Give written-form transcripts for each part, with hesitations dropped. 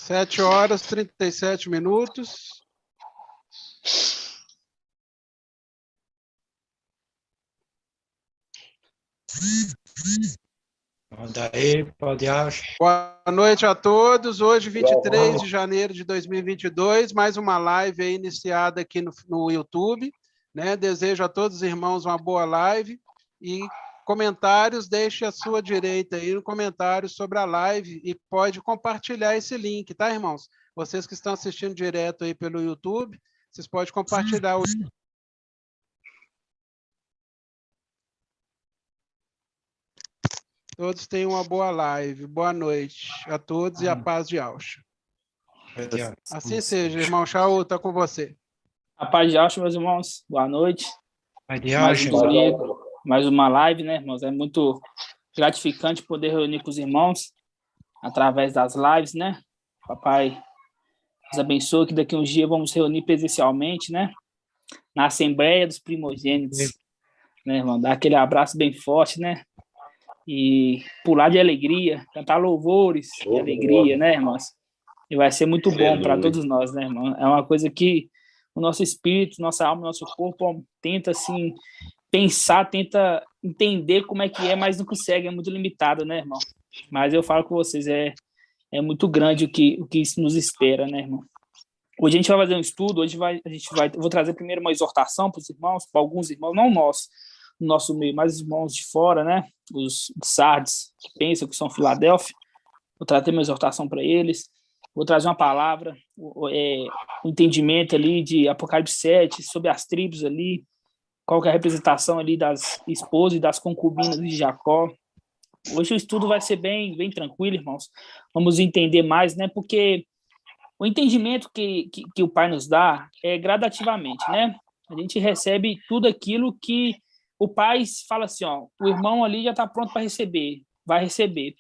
7h37. Daí, pode achar. Boa noite a todos. Hoje, 23 de janeiro de 2022, mais uma live aí iniciada aqui no YouTube, né? Desejo a todos os irmãos uma boa live e comentários, deixe a sua direita aí no comentário sobre a live e pode compartilhar esse link, tá, irmãos? Vocês que estão assistindo direto aí pelo YouTube, vocês podem compartilhar o... Todos tenham uma boa live. Boa noite a todos e a paz de Alcha. Assim seja, irmão Shaul, está com você. A paz de Alcha, meus irmãos. Boa noite. Mais um domingo, mais uma live, né, irmãos? É muito gratificante poder reunir com os irmãos através das lives, né? Papai nos abençoe que daqui a uns dias vamos reunir presencialmente, né? Na Assembleia dos Primogênitos, né, irmão? Dar aquele abraço bem forte, né? E pular de alegria, cantar louvores de alegria, né, irmãos? E vai ser muito bom para todos nós, né, irmão? É uma coisa que o nosso espírito, nossa alma, nosso corpo tenta, assim, pensar, tenta entender como é que é, mas não consegue, é muito limitado, né, irmão? Mas eu falo com vocês, é muito grande o que nos espera, né, irmão? Hoje a gente vai fazer um estudo, eu vou trazer primeiro uma exortação para os irmãos, para alguns irmãos, não nós, no nosso meio, mas os irmãos de fora, né? Os de Sardes, que pensam que são Filadélfia. Vou trazer uma exortação para eles. Vou trazer uma palavra, um entendimento ali de Apocalipse 7, sobre as tribos ali, qual que é a representação ali das esposas e das concubinas de Jacó. Hoje o estudo vai ser bem tranquilo, irmãos. Vamos entender mais, né? Porque o entendimento que o Pai nos dá é gradativamente, né? A gente recebe tudo aquilo que o pai fala assim, ó, o irmão ali já está pronto para receber, vai receber.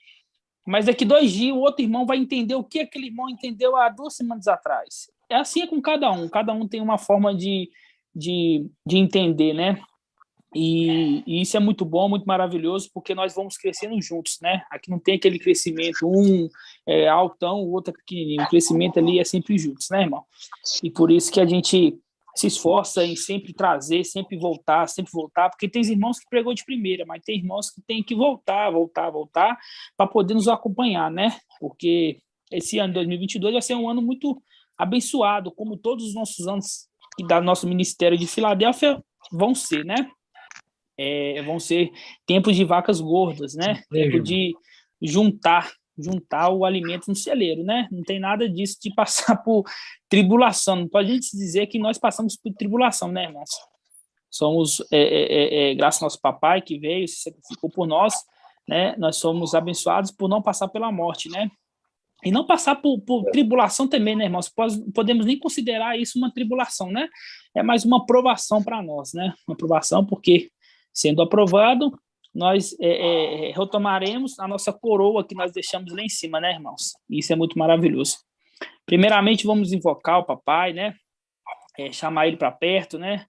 Mas daqui 2 dias o outro irmão vai entender o que aquele irmão entendeu há 2 semanas atrás. É assim com cada um tem uma forma de entender, né? E isso é muito bom, muito maravilhoso, porque nós vamos crescendo juntos, né? Aqui não tem aquele crescimento, um é altão, o outro é pequenininho. O crescimento ali é sempre juntos, né, irmão? E por isso que a gente se esforça em sempre trazer, sempre voltar, porque tem irmãos que pregou de primeira, mas tem irmãos que tem que voltar, para poder nos acompanhar, né? Porque esse ano, 2022, vai ser um ano muito abençoado, como todos os nossos anos da nosso ministério de Filadélfia vão ser, né? Vão ser tempos de vacas gordas, né? Tempo de juntar o alimento no celeiro, né? Não tem nada disso de passar por tribulação. Não pode a gente dizer que nós passamos por tribulação, né, irmãos? Somos, graças ao nosso papai que veio, se sacrificou por nós, né? Nós somos abençoados por não passar pela morte, né? E não passar por tribulação também, né, irmãos? Podemos nem considerar isso uma tribulação, né? É mais uma aprovação para nós, né? Uma aprovação porque, sendo aprovado, nós retomaremos a nossa coroa que nós deixamos lá em cima, né, irmãos? Isso é muito maravilhoso. Primeiramente, vamos invocar o papai, né? Chamar ele para perto, né?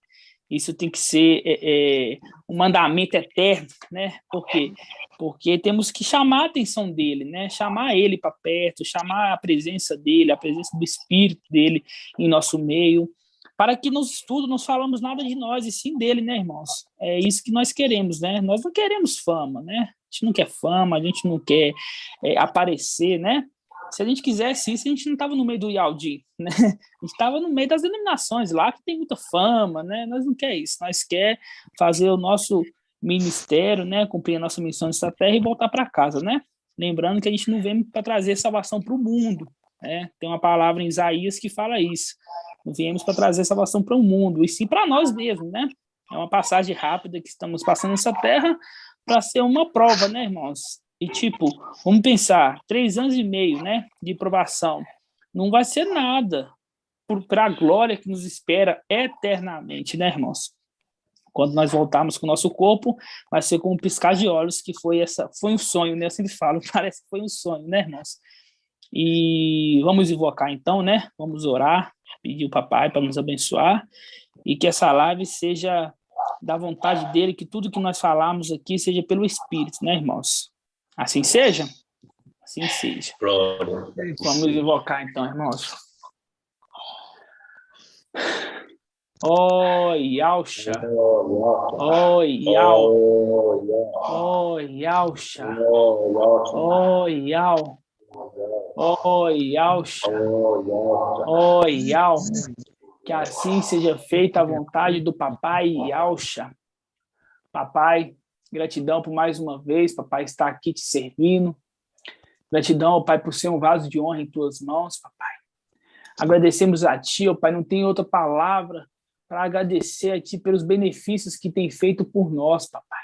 Isso tem que ser um mandamento eterno, né? Por quê? Porque temos que chamar a atenção dele, né? Chamar ele para perto, chamar a presença dele, a presença do Espírito dele em nosso meio, para que nos estudos não falamos nada de nós, e sim dele, né, irmãos? É isso que nós queremos, né? Nós não queremos fama, né? A gente não quer fama, a gente não quer aparecer, né? Se a gente quisesse isso, a gente não estava no meio do Yaldi, né? A gente estava no meio das denominações lá, que tem muita fama, né? Nós não quer isso, nós quer fazer o nosso ministério, né? Cumprir a nossa missão nessa terra e voltar para casa, né? Lembrando que a gente não vem para trazer salvação para o mundo, né? Tem uma palavra em Isaías que fala isso. Não viemos para trazer salvação para o mundo, e sim para nós mesmos, né? É uma passagem rápida que estamos passando nessa terra para ser uma prova, né, irmãos? E, vamos pensar, 3 anos e meio, né, de provação, não vai ser nada para a glória que nos espera eternamente, né, irmãos? Quando nós voltarmos com o nosso corpo, vai ser como um piscar de olhos, que foi um sonho, né? Eu sempre falo, parece que foi um sonho, né, irmãos? E vamos invocar então, né? Vamos orar, pedir o papai para nos abençoar e que essa live seja da vontade dele, que tudo que nós falamos aqui seja pelo Espírito, né, irmãos? Assim seja? Assim seja. Glória. Vamos invocar então, irmãos. Ó Yausha, ó Yau, ó Yausha, ó Yau, ó Yausha, ó Yau. Que assim seja feita a vontade do papai Yausha. Papai, gratidão por mais uma vez, papai, estar aqui te servindo. Gratidão, pai, por ser um vaso de honra em tuas mãos, papai. Agradecemos a ti, ó pai, não tem outra palavra para agradecer a ti pelos benefícios que tem feito por nós, papai.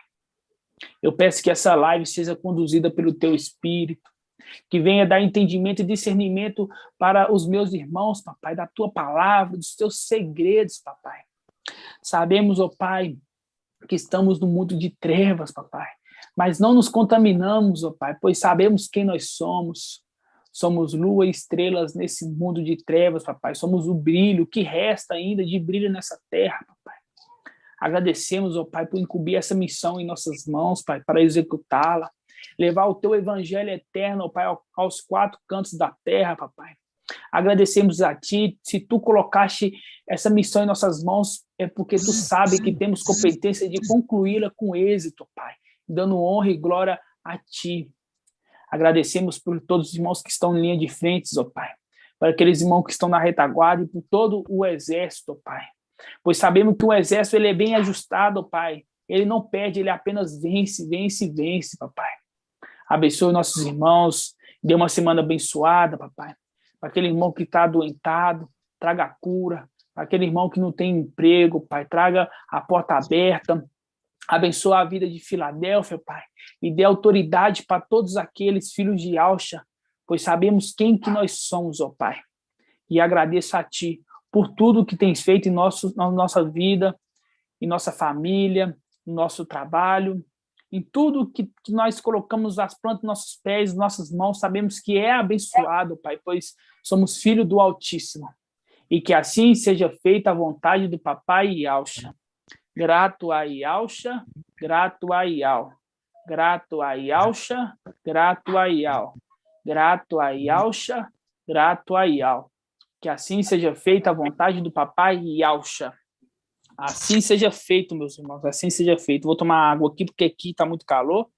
Eu peço que essa live seja conduzida pelo teu Espírito, que venha dar entendimento e discernimento para os meus irmãos, papai, da tua palavra, dos teus segredos, papai. Sabemos, ó pai, que estamos no mundo de trevas, papai, mas não nos contaminamos, ó pai, pois sabemos quem nós somos. Somos lua e estrelas nesse mundo de trevas, papai. Somos o brilho, o que resta ainda de brilho nessa terra, papai. Agradecemos, ó pai, por incumbir essa missão em nossas mãos, pai, para executá-la. Levar o teu evangelho eterno, ó pai, aos quatro cantos da terra, papai. Agradecemos a ti. Se tu colocaste essa missão em nossas mãos, é porque tu sabe que temos competência de concluí-la com êxito, pai, dando honra e glória a ti. Agradecemos por todos os irmãos que estão em linha de frente, ó pai, por aqueles irmãos que estão na retaguarda e por todo o exército, ó pai, pois sabemos que o exército ele é bem ajustado, ó pai, ele não perde, ele apenas vence, vence, vence, papai. Abençoe nossos irmãos, dê uma semana abençoada, papai, para aquele irmão que está adoentado, traga cura, para aquele irmão que não tem emprego, pai, traga a porta aberta. Abençoa a vida de Filadélfia, pai, e dê autoridade para todos aqueles filhos de Yausha, pois sabemos quem que nós somos, ó pai. E agradeço a ti por tudo que tens feito em na nossa vida, em nossa família, no nosso trabalho, em tudo que nós colocamos as plantas dos nossos pés, nossas mãos, sabemos que é abençoado, pai, pois somos filhos do Altíssimo. E que assim seja feita a vontade do papai Yausha. Grato a Yausha, grato a Yau. Grato a Yausha, grato a Yau. Grato a Yausha, grato a Yau. Que assim seja feita a vontade do papai Yausha. Assim seja feito, meus irmãos, assim seja feito. Vou tomar água aqui, porque aqui está muito calor.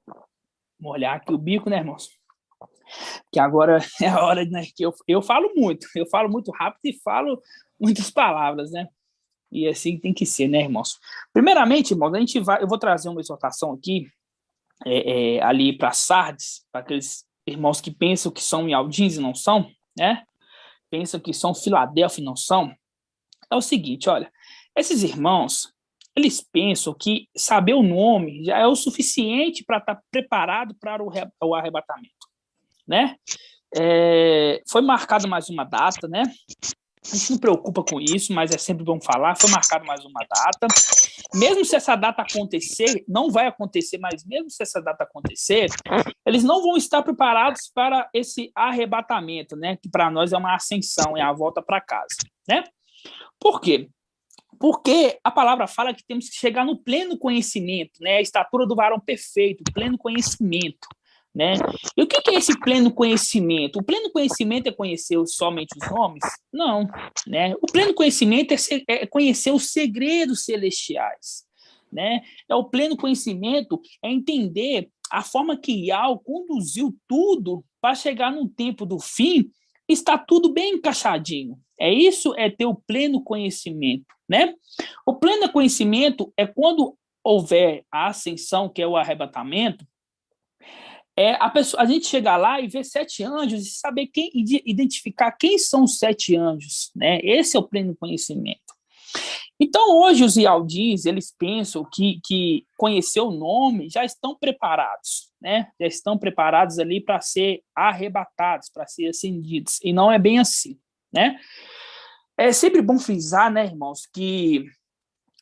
Vou molhar aqui o bico, né, irmãos? Que agora é a hora, né, que eu falo muito rápido e falo muitas palavras, né? E assim tem que ser, né, irmãos? Primeiramente, irmãos, eu vou trazer uma exortação aqui, ali para Sardes, para aqueles irmãos que pensam que são Yaldins e não são, né? Pensam que são Filadélfia e não são. É o seguinte, olha, esses irmãos, eles pensam que saber o nome já é o suficiente para estar preparado para o arrebatamento, né? Foi marcada mais uma data, né? A gente não preocupa com isso, mas é sempre bom falar. Foi marcada mais uma data. Mesmo se essa data acontecer, não vai acontecer, mas mesmo se essa data acontecer, eles não vão estar preparados para esse arrebatamento, né? Que para nós é uma ascensão, é a volta para casa, né? Por quê? Porque a palavra fala que temos que chegar no pleno conhecimento, né? A estatura do varão perfeito, pleno conhecimento, né? E o que é esse pleno conhecimento? O pleno conhecimento é conhecer somente os nomes? Não, né? O pleno conhecimento é conhecer os segredos celestiais, né? O pleno conhecimento é entender a forma que Yahweh conduziu tudo para chegar no tempo do fim, está tudo bem encaixadinho. Isso é ter o pleno conhecimento, né? O pleno conhecimento é quando houver a ascensão, que é o arrebatamento, a gente chegar lá e ver 7 anjos e saber identificar quem são os 7 anjos, né? Esse é o pleno conhecimento. Então, hoje, os Yaldins, eles pensam que conhecer o nome já estão preparados, né? Já estão preparados ali para ser arrebatados, para ser ascendidos. E não é bem assim, né? É sempre bom frisar, né, irmãos, que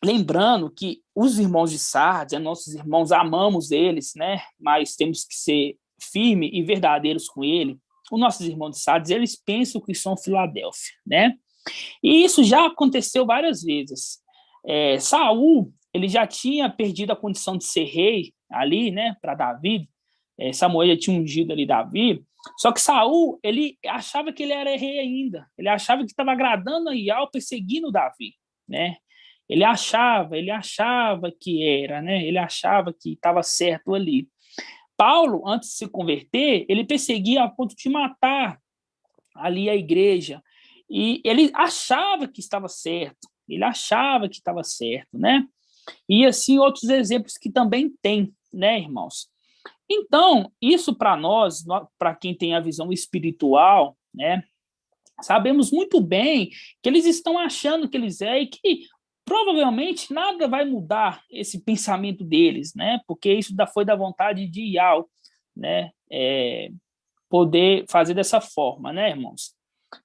lembrando que os irmãos de Sardes, nossos irmãos, amamos eles, né? Mas temos que ser firmes e verdadeiros com ele. Os nossos irmãos de Sardes, eles pensam que são Filadélfia, né? E isso já aconteceu várias vezes. Saul, ele já tinha perdido a condição de ser rei ali, né, para Davi, Samuel já tinha ungido ali Davi, só que Saul, ele achava que ele era rei ainda, ele achava que estava agradando a Iau, perseguindo Davi, né? Ele achava que era, né? Ele achava que estava certo ali. Paulo, antes de se converter, ele perseguia a ponto de matar ali a igreja, e ele achava que estava certo, né? E assim outros exemplos que também tem, né, irmãos? Então, isso para nós, para quem tem a visão espiritual, né, sabemos muito bem que eles estão achando que eles e que provavelmente nada vai mudar esse pensamento deles, né? Porque isso foi da vontade de Iau, né? Poder fazer dessa forma, né, irmãos?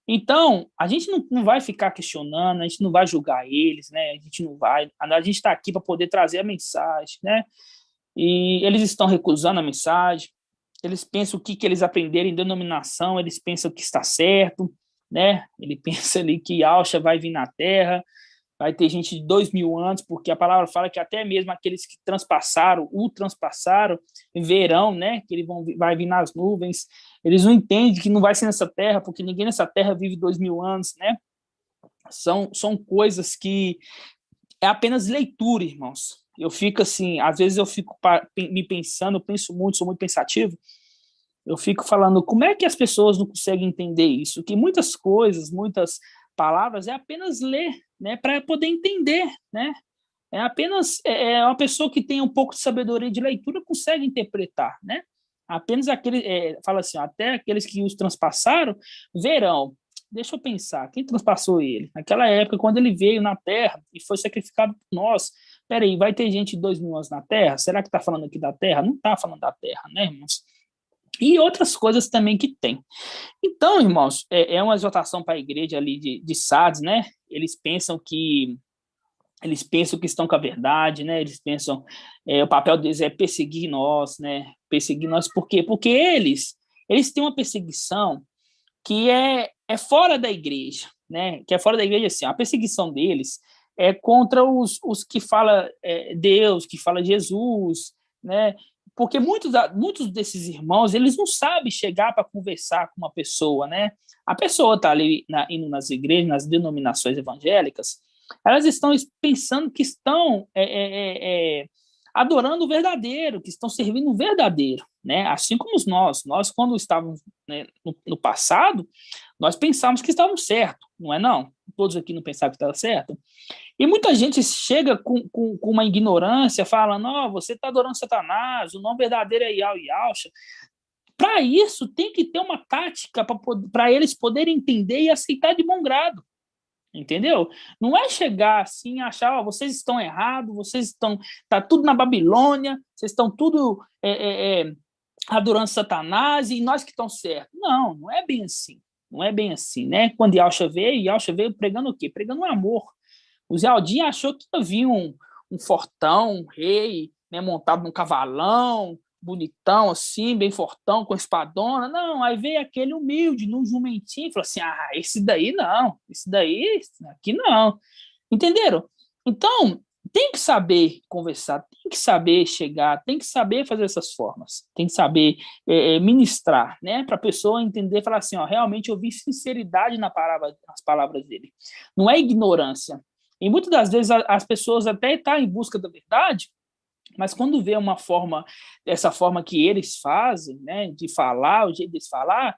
Então, a gente não vai ficar questionando, a gente não vai julgar eles, né? A gente está aqui para poder trazer a mensagem, né? E eles estão recusando a mensagem, eles pensam o que eles aprenderam em denominação, eles pensam que está certo, né? Ele pensa ali que Yahshua vai vir na Terra, vai ter gente de 2000 anos, porque a palavra fala que até mesmo aqueles que o transpassaram, verão, né? Que ele vai vir nas nuvens. Eles não entendem que não vai ser nessa terra, porque ninguém nessa terra vive 2000 anos, né? São coisas que é apenas leitura, irmãos. Eu fico assim, às vezes eu fico me pensando, eu penso muito, sou muito pensativo, eu fico falando, como é que as pessoas não conseguem entender isso? Que muitas coisas, muitas palavras é apenas ler, né, para poder entender, né? É apenas uma pessoa que tem um pouco de sabedoria de leitura consegue interpretar, né? Apenas fala assim, até aqueles que os transpassaram verão. Deixa eu pensar, quem transpassou ele? Naquela época, quando ele veio na Terra e foi sacrificado por nós. Peraí, vai ter gente de 2000 anos na Terra? Será que está falando aqui da Terra? Não está falando da Terra, né, irmãos? E outras coisas também que tem. Então, irmãos, é uma exortação para a igreja ali de Sardes, né? Eles pensam que estão com a verdade, né? Eles pensam o papel deles é perseguir nós, né? Perseguir nós por quê? Porque eles têm uma perseguição que é fora da igreja, né? Que é fora da igreja, assim, a perseguição deles é contra os que falam Deus, que falam Jesus, né? Porque muitos desses irmãos, eles não sabem chegar para conversar com uma pessoa, né? A pessoa está ali indo nas igrejas, nas denominações evangélicas, elas estão pensando que estão adorando o verdadeiro, que estão servindo o verdadeiro, né? Assim como nós quando estávamos, né, no passado, nós pensávamos que estávamos certo, não é não? Todos aqui não pensavam que estava certo. E muita gente chega com uma ignorância, falando, não, você está adorando Satanás, o nome verdadeiro é Yahshua. Para isso, tem que ter uma tática para eles poderem entender e aceitar de bom grado. Entendeu? Não é chegar assim e achar, vocês estão errados, tá tudo na Babilônia, vocês estão tudo adorando Satanás e nós que estamos certos. Não é bem assim. Não é bem assim, né? Quando Yahshua veio pregando o quê? Pregando o amor. O Zé Aldinho achou que havia um fortão, um rei, né, montado num cavalão, bonitão, assim, bem fortão, com espadona. Não, aí veio aquele humilde, num jumentinho, e falou assim, esse daí não, aqui não. Entenderam? Então, tem que saber conversar, tem que saber chegar, tem que saber fazer essas formas, tem que saber ministrar, né, para a pessoa entender, falar assim, realmente eu vi sinceridade nas palavras dele. Não é ignorância. E muitas das vezes as pessoas até estão em busca da verdade, mas quando vê essa forma que eles fazem, né, de falar, o jeito de falar,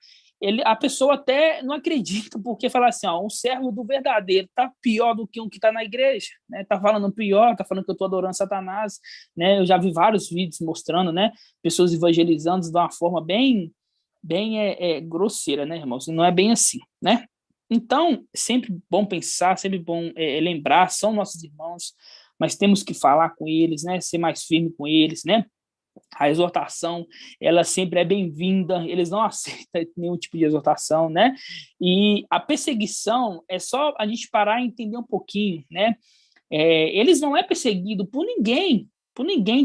a pessoa até não acredita, porque fala assim, um servo do verdadeiro está pior do que um que está na igreja, né? Está falando pior, está falando que eu estou adorando Satanás, né? Eu já vi vários vídeos mostrando, né, pessoas evangelizando de uma forma bem grosseira, né, irmãos? Não é bem assim, né? Então, sempre bom pensar, sempre bom lembrar, são nossos irmãos, mas temos que falar com eles, né? Ser mais firme com eles, né? A exortação, ela sempre é bem-vinda, eles não aceitam nenhum tipo de exortação, né? E a perseguição é só a gente parar e entender um pouquinho, né? Eles não é perseguido por ninguém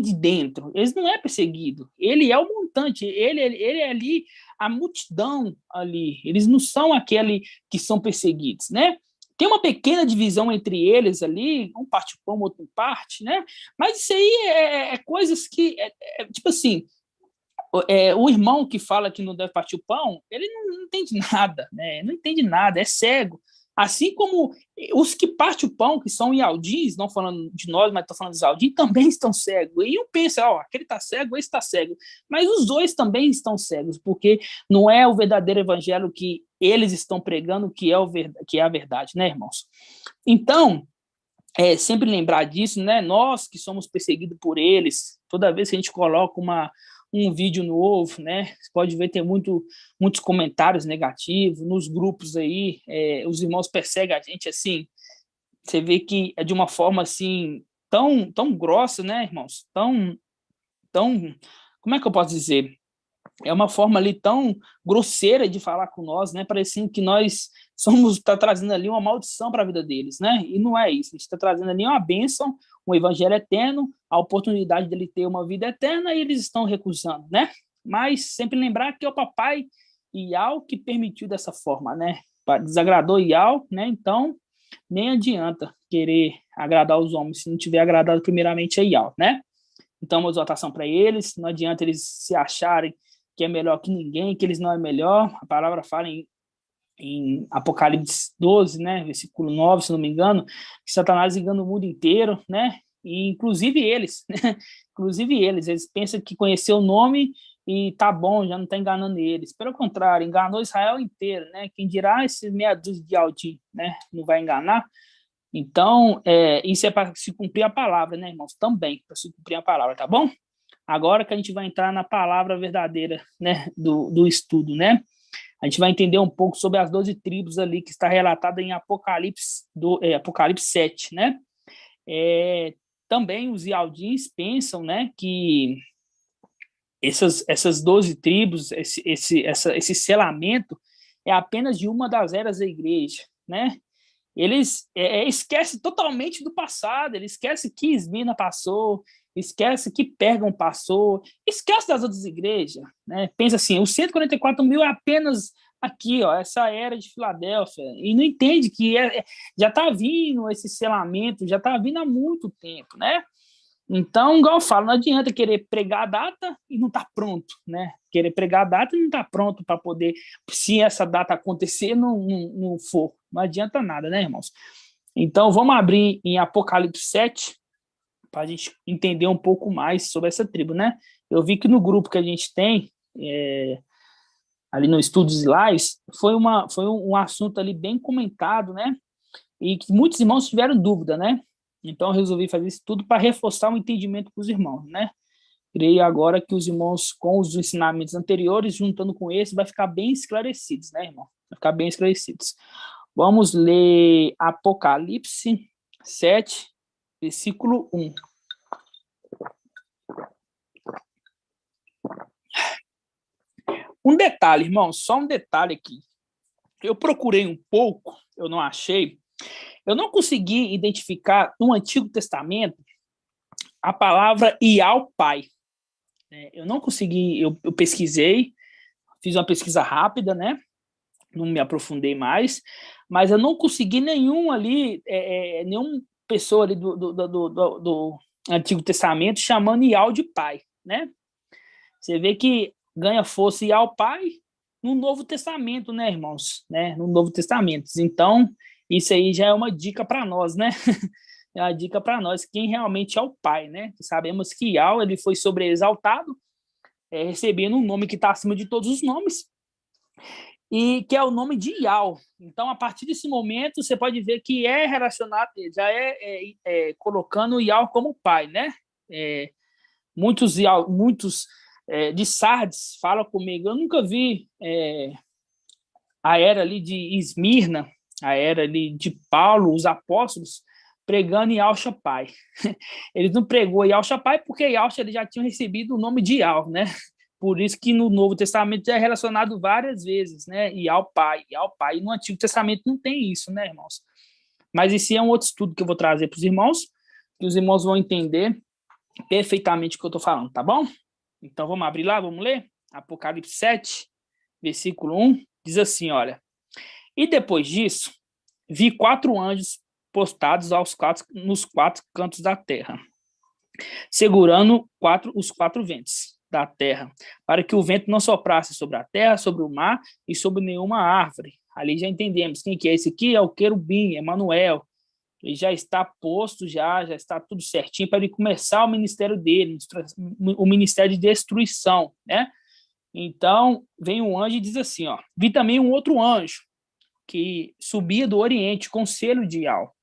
de dentro, eles não é perseguido, ele é o montante, ele é ali a multidão ali, eles não são aquele que são perseguidos, né? Tem uma pequena divisão entre eles ali, um parte o pão, outro parte, né? Mas isso aí é coisas que, tipo assim, O irmão que fala que não deve partir o pão, ele não entende nada, né? Não entende nada, é cego. Assim como os que partem o pão, que são Ialdins, não falando de nós, mas estou falando dos Ialdins, também estão cegos. E eu penso, aquele está cego, esse está cego. Mas os dois também estão cegos, porque não é o verdadeiro evangelho que eles estão pregando que é a verdade, né, irmãos? Então, sempre lembrar disso, né? Nós que somos perseguidos por eles, toda vez que a gente coloca um vídeo novo, né? Você pode ver, tem muitos comentários negativos nos grupos aí, os irmãos perseguem a gente assim, você vê que é de uma forma assim, tão grossa, né, irmãos? Tão, como é que eu posso dizer? É uma forma ali tão grosseira de falar com nós, né? Parecendo que nós está trazendo ali uma maldição para a vida deles, né? E não é isso. A gente está trazendo ali uma bênção, um evangelho eterno, a oportunidade dele ter uma vida eterna e eles estão recusando, né? Mas sempre lembrar que é o papai Ial que permitiu dessa forma, né? Desagradou Ial, né? Então nem adianta querer agradar os homens se não tiver agradado primeiramente a Ial, né? Então uma exortação para eles, não adianta eles se acharem que é melhor que ninguém, que eles não é melhor. A palavra fala em Apocalipse 12, né, versículo 9, se não me engano, que Satanás engana o mundo inteiro, né, e inclusive eles, né, eles pensam que conhecer o nome e tá bom, já não está enganando eles. Pelo contrário, enganou Israel inteiro, né, quem dirá esse meia dúzia de Aldim, né, não vai enganar. Então, isso é para se cumprir a palavra, né, irmãos, também, para se cumprir a palavra, tá bom? Agora que a gente vai entrar na palavra verdadeira, né, do estudo, né? A gente vai entender um pouco sobre as 12 tribos ali que está relatada em Apocalipse 7, né? Também os Ialdins pensam, né, que essas 12 tribos, esse selamento é apenas de uma das eras da igreja, né? Eles esquecem totalmente do passado, eles esquecem que Esmirna passou, esquece que Pérgamo passou, esquece das outras igrejas, né? Pensa assim, os 144 mil é apenas aqui, essa era de Filadélfia, e não entende que já está vindo esse selamento, já está vindo há muito tempo, né? Então, igual eu falo, não adianta querer pregar a data e não estar pronto, né? Querer pregar a data e não estar pronto para poder, se essa data acontecer, não for. Não adianta nada, né, irmãos? Então, vamos abrir em Apocalipse 7, para a gente entender um pouco mais sobre essa tribo, né? Eu vi que no grupo que a gente tem, ali no Estudos Lives, foi um assunto ali bem comentado, né? E que muitos irmãos tiveram dúvida, né? Então, eu resolvi fazer isso tudo para reforçar o entendimento para os irmãos, né? Creio agora que os irmãos, com os ensinamentos anteriores, juntando com esse, vai ficar bem esclarecidos, né, irmão? Vai ficar bem esclarecidos. Vamos ler Apocalipse 7, versículo 1. Um detalhe, irmão, só um detalhe aqui. Eu procurei um pouco, eu não achei. Eu não consegui identificar no Antigo Testamento a palavra Ial Pai. Eu não consegui, eu pesquisei, fiz uma pesquisa rápida, né? Não me aprofundei mais, mas eu não consegui nenhuma pessoa ali do Antigo Testamento chamando Ial de pai, né? Você vê que ganha força Ial pai no Novo Testamento, né, irmãos? Né? No Novo Testamento. Então, isso aí já é uma dica para nós, né? É uma dica para nós, quem realmente é o pai, né? Sabemos que Ial, ele foi sobreexaltado, recebendo um nome que está acima de todos os nomes, e que é o nome de Ial. Então, a partir desse momento, você pode ver que é relacionado, já colocando Ial como pai, né? Muitos de Sardes falam comigo, eu nunca vi a era ali de Esmirna, a era ali de Paulo, os apóstolos, pregando Yahshua Pai. Eles não pregou Yahshua Pai porque Yahshua ele já tinha recebido o nome de Yah, né? Por isso que no Novo Testamento é relacionado várias vezes, né? Yah Pai, Yah Pai. E no Antigo Testamento não tem isso, né, irmãos? Mas esse é um outro estudo que eu vou trazer para os irmãos, que os irmãos vão entender perfeitamente o que eu estou falando, tá bom? Então vamos abrir lá, vamos ler? Apocalipse 7, versículo 1, diz assim, olha. E depois disso, vi 4 anjos postados nos 4 cantos da terra, segurando os 4 ventos. da terra, para que o vento não soprasse sobre a terra, sobre o mar e sobre nenhuma árvore. Ali já entendemos quem que é esse aqui, é o querubim, Emanuel. Ele já está posto, já está tudo certinho para ele começar o ministério dele, o ministério de destruição, né? Então, vem um anjo e diz assim, ó, vi também um outro anjo que subia do Oriente com selo de Ial,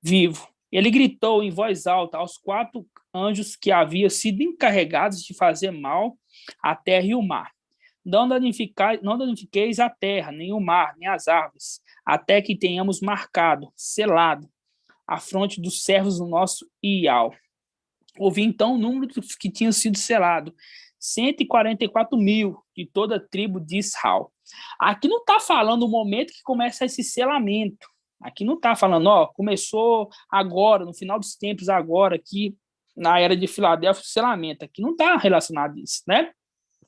vivo. Ele gritou em voz alta aos 4 anjos que haviam sido encarregados de fazer mal à terra e o mar. Não danifiqueis a terra, nem o mar, nem as árvores, até que tenhamos marcado, selado, a fronte dos servos do nosso Ial. Ouvi então o número dos que tinham sido selados, 144.000 de toda a tribo de Israel. Aqui não está falando o momento que começa esse selamento. Aqui não está falando, ó, começou agora, no final dos tempos agora, aqui na era de Filadélfia, o selamento. Aqui não está relacionado a isso, né?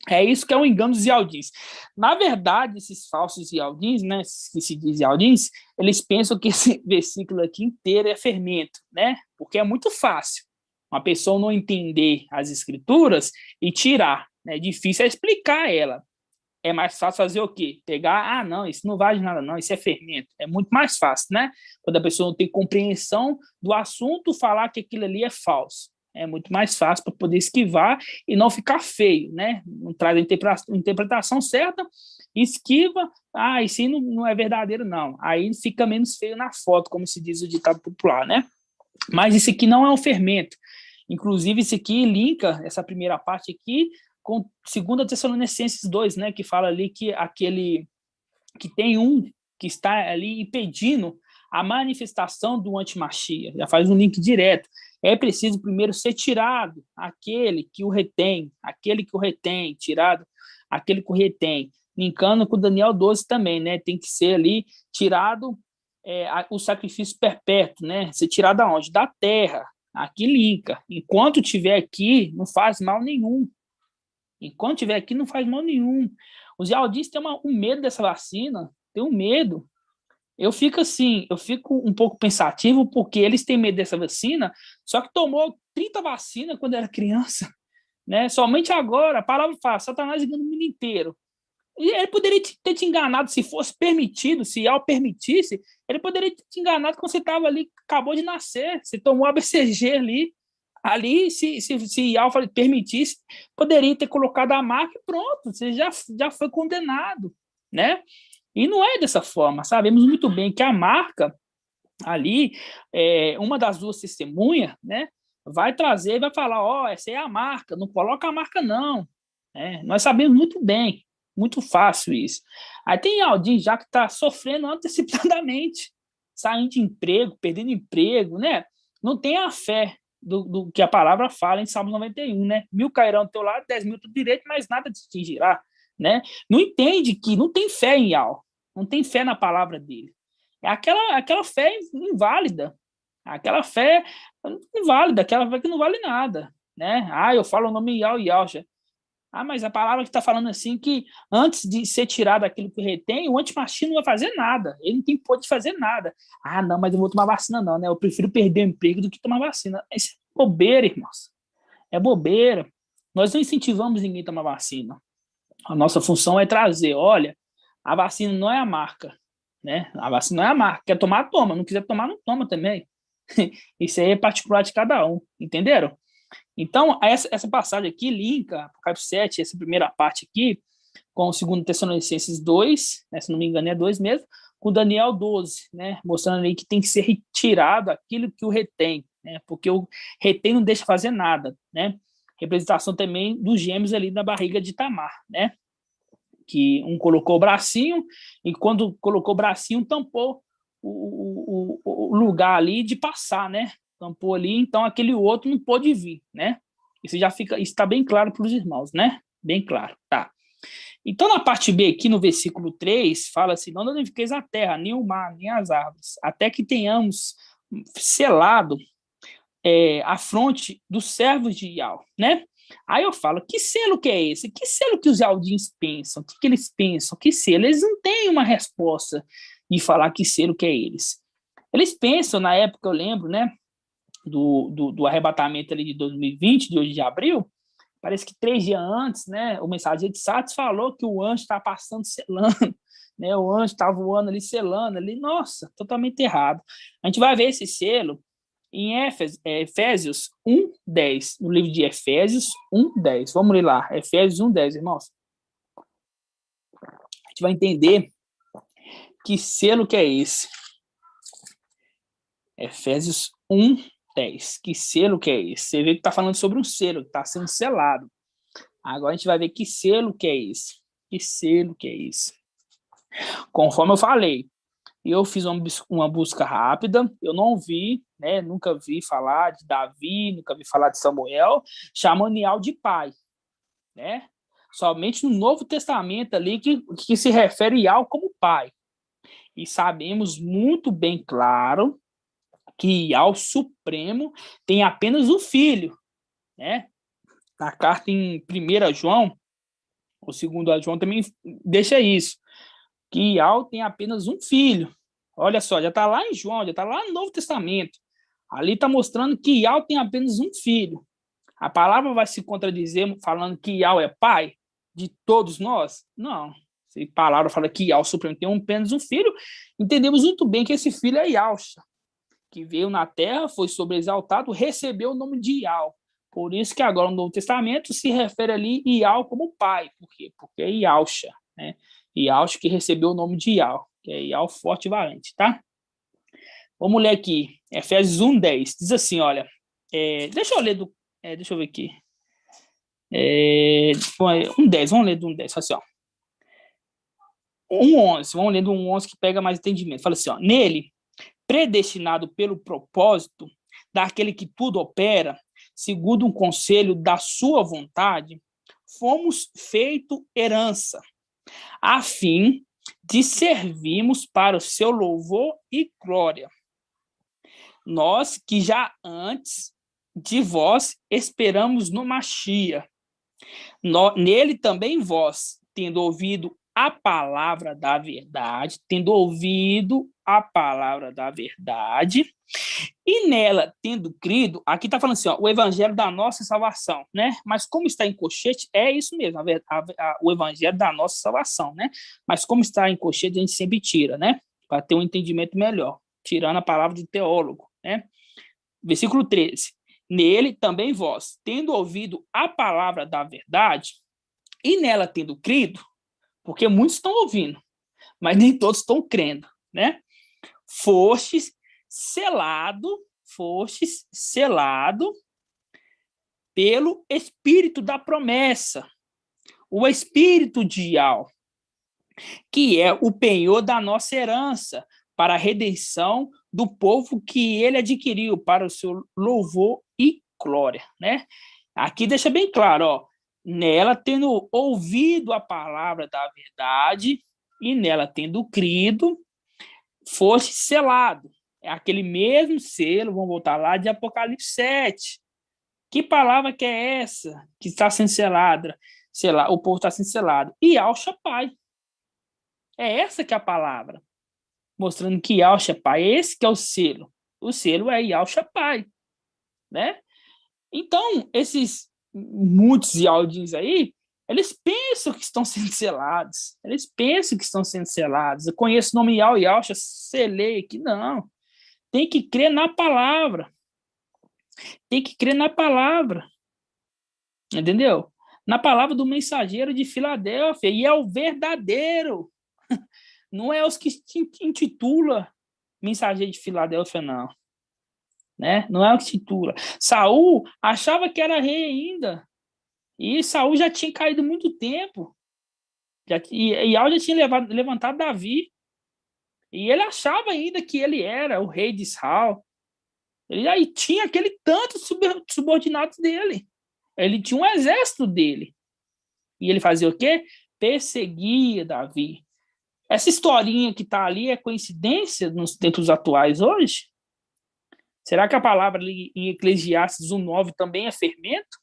É isso que é um engano dos Ialdins. Na verdade, esses falsos Ialdins, né, que se diz Ialdins, eles pensam que esse versículo aqui inteiro é fermento, né? Porque é muito fácil uma pessoa não entender as escrituras e tirar, né? É difícil é explicar ela. É mais fácil fazer o quê? Pegar, não, isso não vale nada não, isso é fermento. É muito mais fácil, né? Quando a pessoa não tem compreensão do assunto, falar que aquilo ali é falso. É muito mais fácil para poder esquivar e não ficar feio, né? Não traz a interpretação certa, esquiva, isso aí não é verdadeiro, não. Aí fica menos feio na foto, como se diz o ditado popular, né? Mas isso aqui não é um fermento. Inclusive, isso aqui linka, essa primeira parte aqui, com 2 Tessalonicenses 2, né? Que fala ali que aquele que tem um que está ali impedindo a manifestação do antimachia. Já faz um link direto. É preciso primeiro ser tirado aquele que o retém, tirado aquele que o retém. Linkando com Daniel 12 também, né? Tem que ser ali tirado o sacrifício perpétuo, né? Ser tirado aonde? Da terra. Aqui linka. Enquanto estiver aqui, não faz mal nenhum. Os Ialdins têm um medo dessa vacina, tem um medo. Eu fico um pouco pensativo, porque eles têm medo dessa vacina, só que tomou 30 vacinas quando era criança, né? Somente agora, a palavra fala, Satanás engana o mundo inteiro. E ele poderia ter te enganado se fosse permitido, se Ial permitisse, ele poderia ter te enganado quando você estava ali, acabou de nascer, você tomou a BCG ali, se Ial permitisse, poderia ter colocado a marca e pronto, você já foi condenado, né? E não é dessa forma, sabemos muito bem que a marca ali, uma das 2 testemunhas, né, vai trazer, vai falar, essa é a marca, não coloca a marca não, né? Nós sabemos muito bem, muito fácil isso. Aí tem Ialdin já que está sofrendo antecipadamente, saindo de emprego, perdendo emprego, né? Não tem a fé do que a palavra fala em Salmo 91, né? 1.000 cairão do teu lado, 10.000 do direito, mas nada te atingirá, né? Não entende que não tem fé em Ial, não tem fé na palavra dele. É aquela fé inválida, aquela fé inválida, aquela fé que não vale nada, né? Eu falo o nome Ial já. Mas a palavra que está falando assim que antes de ser tirado aquilo que retém, o antimachista não vai fazer nada, ele não tem poder de fazer nada. Não, mas eu vou tomar vacina não, né? Eu prefiro perder o emprego do que tomar vacina. Isso é bobeira, irmãos. É bobeira. Nós não incentivamos ninguém a tomar vacina. A nossa função é trazer, olha, a vacina não é a marca, né? A vacina não é a marca. Quer tomar, toma. Não quiser tomar, não toma também. Isso aí é particular de cada um, entenderam? Então, essa passagem aqui linka Apocalipse 7, essa primeira parte aqui, com o 2 Tessalonicenses 2, né, se não me engano é 2 mesmo, com Daniel 12, né, mostrando aí que tem que ser retirado aquilo que o retém, né, porque o retém não deixa fazer nada, né? Representação também dos gêmeos ali na barriga de Tamar, né? Que um colocou o bracinho, e quando colocou o bracinho, tampou o lugar ali de passar, né? Tampou ali, então aquele outro não pôde vir, né? Isso está bem claro para os irmãos, né? Bem claro, tá. Então, na parte B, aqui no versículo 3, fala assim, não danifiqueis a terra, nem o mar, nem as árvores, até que tenhamos selado a fronte dos servos de Ial, né? Aí eu falo, que selo que é esse? Que selo que os Ialdins pensam? O que eles pensam? Que selo? Eles não têm uma resposta de falar que selo que é eles. Eles pensam, na época, eu lembro, né? do arrebatamento ali de 2020, de hoje de abril, parece que 3 dias antes, né, o mensageiro de Sardes falou que o anjo está passando selando, né, o anjo está voando ali, selando ali, nossa, totalmente errado. A gente vai ver esse selo em Efésios 1:10, no livro de Efésios 1:10. Vamos ler lá, Efésios 1:10, irmãos. A gente vai entender que selo que é esse. Efésios 1:10. Que selo que é esse? Você vê que está falando sobre um selo, que está sendo selado. Agora a gente vai ver que selo que é esse. Que selo que é esse. Conforme eu falei, eu fiz uma busca rápida, eu não vi, né, nunca vi falar de Davi, nunca vi falar de Samuel, chamando Ial de pai, né? Somente no Novo Testamento ali que se refere Ial como pai. E sabemos muito bem claro que Ial Supremo tem apenas um filho, né? Na carta em 1 João, o 2 João também deixa isso, que Ial tem apenas um filho. Olha só, já está lá em João, já está lá no Novo Testamento. Ali está mostrando que Ial tem apenas um filho. A palavra vai se contradizer falando que Ial é pai de todos nós? Não. Se a palavra fala que Ial Supremo tem apenas um filho, entendemos muito bem que esse filho é Ialcha, que veio na terra, foi sobreexaltado, recebeu o nome de Ial. Por isso que agora no Novo Testamento se refere ali Ial como pai. Por quê? Porque é Ialcha, né? Ialcha que recebeu o nome de Ial, que é Ial forte e valente, tá? Vamos ler aqui, Efésios 1:10. Diz assim, olha, deixa eu ler deixa eu ver aqui. 1:10, vamos ler do 1:10, fala assim, ó. 1:11, vamos ler do 1:11 que pega mais entendimento. Fala assim, ó, nele, predestinado pelo propósito daquele que tudo opera, segundo um conselho da sua vontade, fomos feito herança, a fim de servirmos para o seu louvor e glória. Nós que já antes de vós esperamos no Machia. Nele também vós, tendo ouvido a palavra da verdade, e nela tendo crido, aqui está falando assim, ó, o evangelho da nossa salvação, né? Mas como está em colchete, é isso mesmo, o evangelho da nossa salvação, né? Mas como está em colchete, a gente sempre tira, né? Para ter um entendimento melhor, tirando a palavra de teólogo, né? Versículo 13. Nele também vós, tendo ouvido a palavra da verdade, e nela tendo crido, porque muitos estão ouvindo, mas nem todos estão crendo, né? Fostes selado pelo Espírito da promessa, o Espírito de Ial, que é o penhor da nossa herança, para a redenção do povo que ele adquiriu, para o seu louvor e glória, né? Aqui deixa bem claro, ó, nela tendo ouvido a palavra da verdade e nela tendo crido, foste selado. É aquele mesmo selo, vamos voltar lá, de Apocalipse 7. Que palavra que é essa que está sendo selada? O povo está sendo selado. Ial Shapai. É essa que é a palavra. Mostrando que Ial Shapai, esse que é o selo. O selo é Ial Shapai, né? Então, esses muitos Ialdins aí, eles pensam que estão sendo selados. Eu conheço o nome Ial, Ialcha, selei aqui. Não. Tem que crer na palavra. Entendeu? Na palavra do mensageiro de Filadélfia. E é o verdadeiro. Não é os que se intitula mensageiro de Filadélfia, não. Né? Não é o que se intitula. Saul achava que era rei ainda. E Saul já tinha caído muito tempo. Ial já tinha levantado Davi. E ele achava ainda que ele era o rei de Israel. Ele aí tinha aquele tanto subordinados dele. Ele tinha um exército dele. E ele fazia o quê? Perseguia Davi. Essa historinha que está ali é coincidência nos tempos atuais hoje? Será que a palavra ali em Eclesiastes 1:9 também é fermento?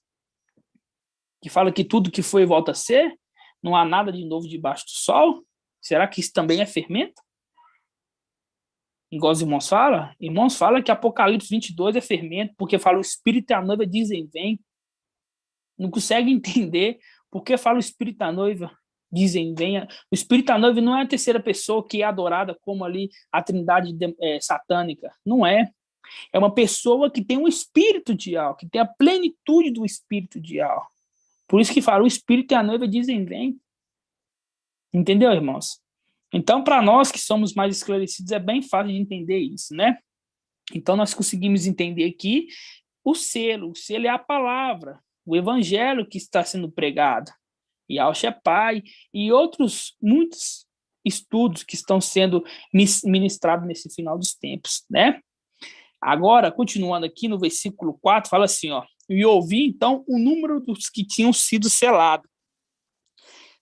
Que fala que tudo que foi volta a ser? Não há nada de novo debaixo do sol? Será que isso também é fermento? igual os irmãos falam? Irmãos, fala que Apocalipse 22 é fermento, porque fala o Espírito e a noiva dizem vem. Não consegue entender porque fala o Espírito e a noiva dizem venha. O Espírito e a noiva não é a terceira pessoa que é adorada como ali a trindade satânica. Não é. É uma pessoa que tem um espírito de algo, que tem a plenitude do espírito de algo. Por isso que fala, o Espírito e a noiva dizem vem. Entendeu, irmãos? Então, para nós que somos mais esclarecidos, é bem fácil de entender isso, né? Então, nós conseguimos entender aqui o selo é a palavra, o evangelho que está sendo pregado. E Yahshua é Pai, e outros, muitos estudos que estão sendo ministrados nesse final dos tempos, né? Agora, continuando aqui no versículo 4, fala assim, ó, e ouvi, então, o número dos que tinham sido selados.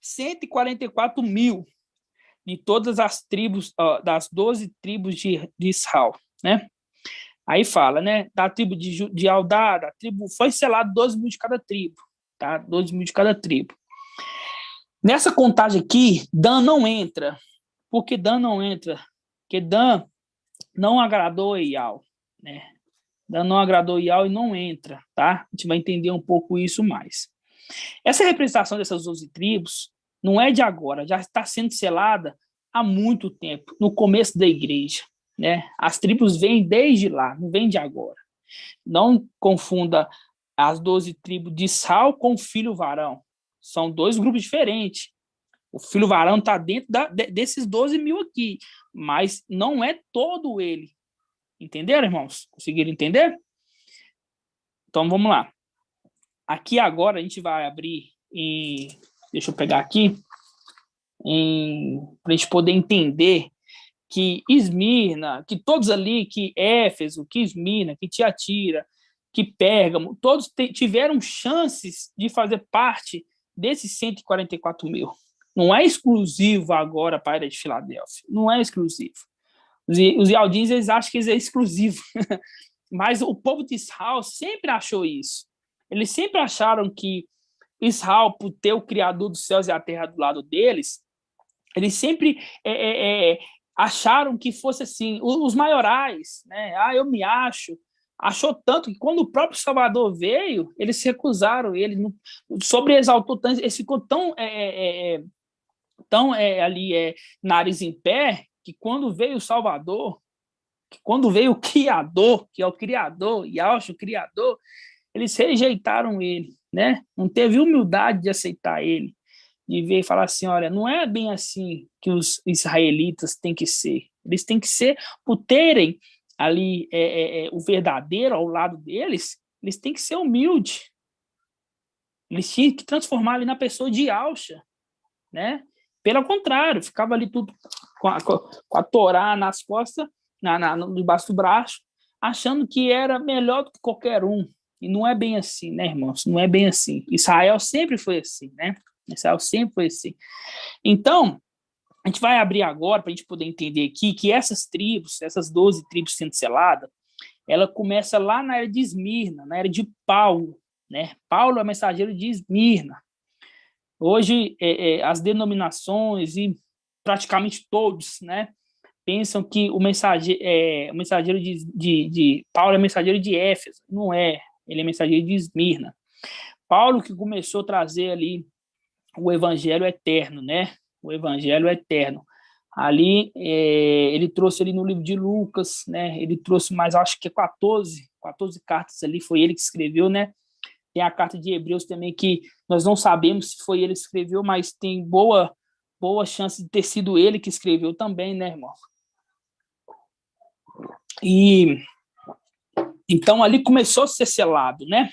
144 mil de todas as tribos, das 12 tribos de Israel, né? Aí fala, né, da tribo de Aldá, da tribo, foi selado 12 mil de cada tribo, tá? 12 mil de cada tribo. Nessa contagem aqui, Dan não entra. Por que Dan não entra? Porque Dan não agradou a Ial, né? Dan não agradou a Ial e não entra, tá? A gente vai entender um pouco isso mais. Essa representação dessas 12 tribos não é de agora, já está sendo selada há muito tempo, no começo da igreja, né? As tribos vêm desde lá, não vêm de agora. Não confunda as 12 tribos de Israel com o filho varão. São dois grupos diferentes. O filho varão está dentro desses 12 mil aqui, mas não é todo ele. Entenderam, irmãos? Conseguiram entender? Então, vamos lá. Aqui agora a gente vai abrir em... Deixa eu pegar aqui. Para a gente poder entender que Esmirna, que todos ali, que Éfeso, que Esmirna, que Tiatira, que Pérgamo, todos tiveram chances de fazer parte desses 144 mil. Não é exclusivo agora para a era de Filadélfia. Não é exclusivo. Os ialdins, eles acham que isso é exclusivo. Mas o povo de Israel sempre achou isso. Eles sempre acharam que Israel, por ter o Criador dos céus e a terra do lado deles, eles sempre acharam que fosse assim, os maiorais, né? Eu me acho. Achou tanto que quando o próprio Salvador veio, eles se recusaram, ele sobreexaltou tanto, ele ficou tão ali nariz em pé, que quando veio o Salvador, que quando veio o Criador, que é o Criador, Yahshua, o Criador, eles rejeitaram ele, né? Não teve humildade de aceitar ele, de ver e falar assim, olha, não é bem assim que os israelitas têm que ser. Eles têm que ser, por terem ali o verdadeiro ao lado deles, eles têm que ser humildes. Eles tinham que transformar ali na pessoa de Yahshua, né? Pelo contrário, ficava ali tudo com a Torá nas costas, debaixo do braço, achando que era melhor do que qualquer um. E não é bem assim, né, irmãos? Não é bem assim. Israel sempre foi assim, né? Israel sempre foi assim. Então, a gente vai abrir agora para a gente poder entender aqui que essas tribos, essas 12 tribos sendo seladas, ela começa lá na era de Esmirna, na era de Paulo, né? Paulo é mensageiro de Esmirna. Hoje, as denominações e praticamente todos, né, pensam que o mensageiro de Paulo é mensageiro de Éfeso. Não é, ele é mensageiro de Esmirna. Paulo que começou a trazer ali o evangelho eterno, né? O evangelho eterno. Ali, ele trouxe ali no livro de Lucas, né? Ele trouxe mais, acho que 14 cartas ali, foi ele que escreveu, né? Tem a carta de Hebreus também, que nós não sabemos se foi ele que escreveu, mas tem boa chance de ter sido ele que escreveu também, né, irmão? E então ali começou a ser selado, né?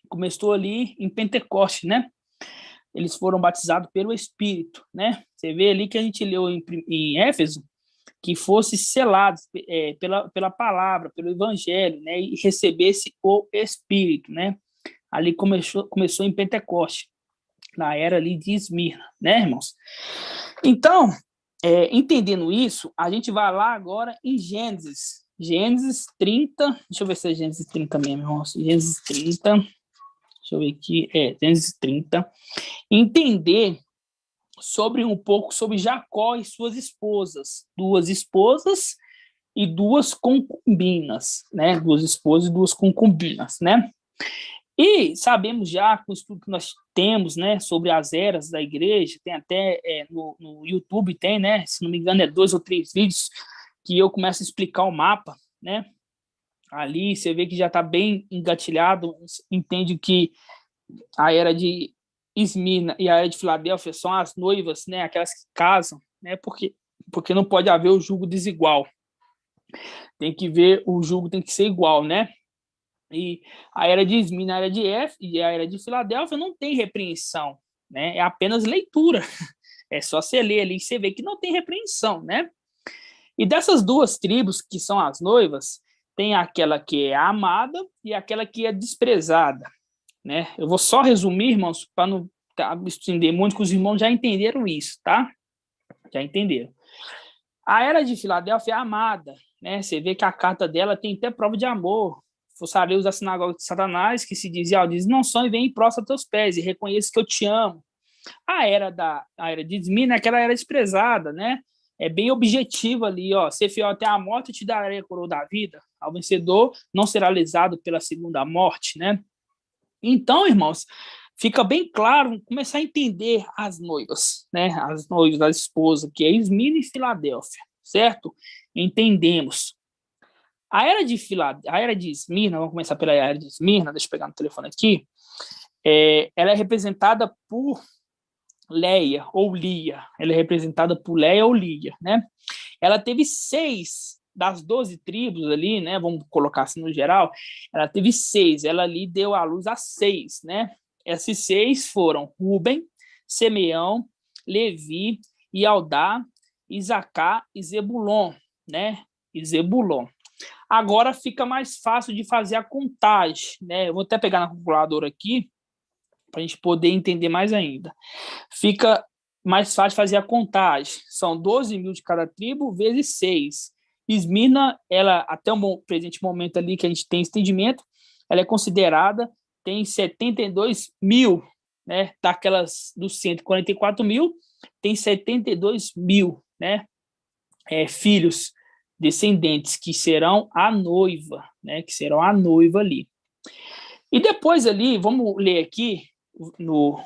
Começou ali em Pentecoste, né? Eles foram batizados pelo Espírito, né? Você vê ali que a gente leu em Éfeso que fosse selados pela palavra, pelo Evangelho, né? E recebesse o Espírito, né? Ali começou em Pentecoste, na era ali de Esmirna, né, irmãos? Então, entendendo isso, a gente vai lá agora em Gênesis 30, deixa eu ver se é Gênesis 30 mesmo, irmãos. Gênesis 30, deixa eu ver aqui, Gênesis 30, entender um pouco sobre Jacó e suas esposas, 2 esposas e 2 concubinas, né? 2 esposas e 2 concubinas, né? E sabemos já, com o estudo que nós temos, né, sobre as eras da igreja, tem até no YouTube, tem, né, se não me engano, 2 ou 3 vídeos que eu começo a explicar o mapa, né? Ali você vê que já está bem engatilhado, entende que a era de Esmirna e a era de Filadélfia são as noivas, né, aquelas que casam, né, porque não pode haver o jugo desigual. Tem que ver, o jugo tem que ser igual, né? E a era de Esmirna, a era de Éfeso e a era de Filadélfia não tem repreensão, né? É apenas leitura. É só você ler ali e você vê que não tem repreensão, né? E dessas 2 tribos, que são as noivas, tem aquela que é amada e aquela que é desprezada, né? Eu vou só resumir, irmãos, para não estender muito, que os irmãos já entenderam isso, tá? Já entenderam. A era de Filadélfia é amada, né? Você vê que a carta dela tem até prova de amor. Forçarei os da sinagoga de Satanás, que se dizia, diz, não são e vem e prostra a teus pés, e reconheço que eu te amo. A era de Esmirna é aquela era desprezada, né? É bem objetiva ali, ó. Ser fiel até a morte, te darei a coroa da vida. Ao vencedor não será lesado pela segunda morte, né? Então, irmãos, fica bem claro, começar a entender as noivas, né? As noivas, as esposas, que é Esmirna e Filadélfia, certo? Entendemos. A era de Esmirna, vamos começar pela era de Esmirna, deixa eu pegar no telefone aqui, ela é representada por Leia ou Lia. Ela é representada por Leia ou Lia, né? Ela teve 6 das 12 tribos ali, né? Vamos colocar assim no geral. Ela teve 6. Ela ali deu à luz a 6, né? Esses 6 foram Ruben, Simeão, Levi, Ialdá, Isacar e Zebulon, né? E Zebulon. Agora fica mais fácil de fazer a contagem, né? Eu vou até pegar na calculadora aqui para a gente poder entender mais ainda. Fica mais fácil fazer a contagem. São 12 mil de cada tribo vezes 6. Esmirna, ela, até o presente momento ali que a gente tem entendimento, ela é considerada, tem 72 mil, né? Daquelas dos 144 mil, tem 72 mil, né? Filhos descendentes que serão a noiva, né? Que serão a noiva ali. E depois ali, vamos ler aqui no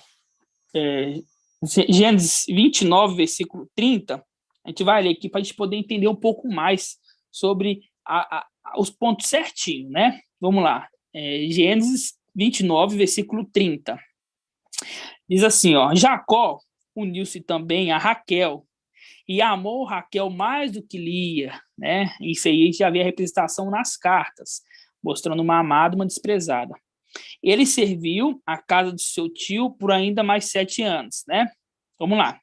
Gênesis 29, versículo 30, a gente vai ler aqui para a gente poder entender um pouco mais sobre os pontos certinhos, né? Vamos lá. Gênesis 29, versículo 30. Diz assim, ó, Jacó uniu-se também a Raquel e amou Raquel mais do que Lia, né? Isso aí já havia representação nas cartas, mostrando uma amada e uma desprezada. Ele serviu a casa do seu tio por ainda mais 7 anos, né? Vamos lá.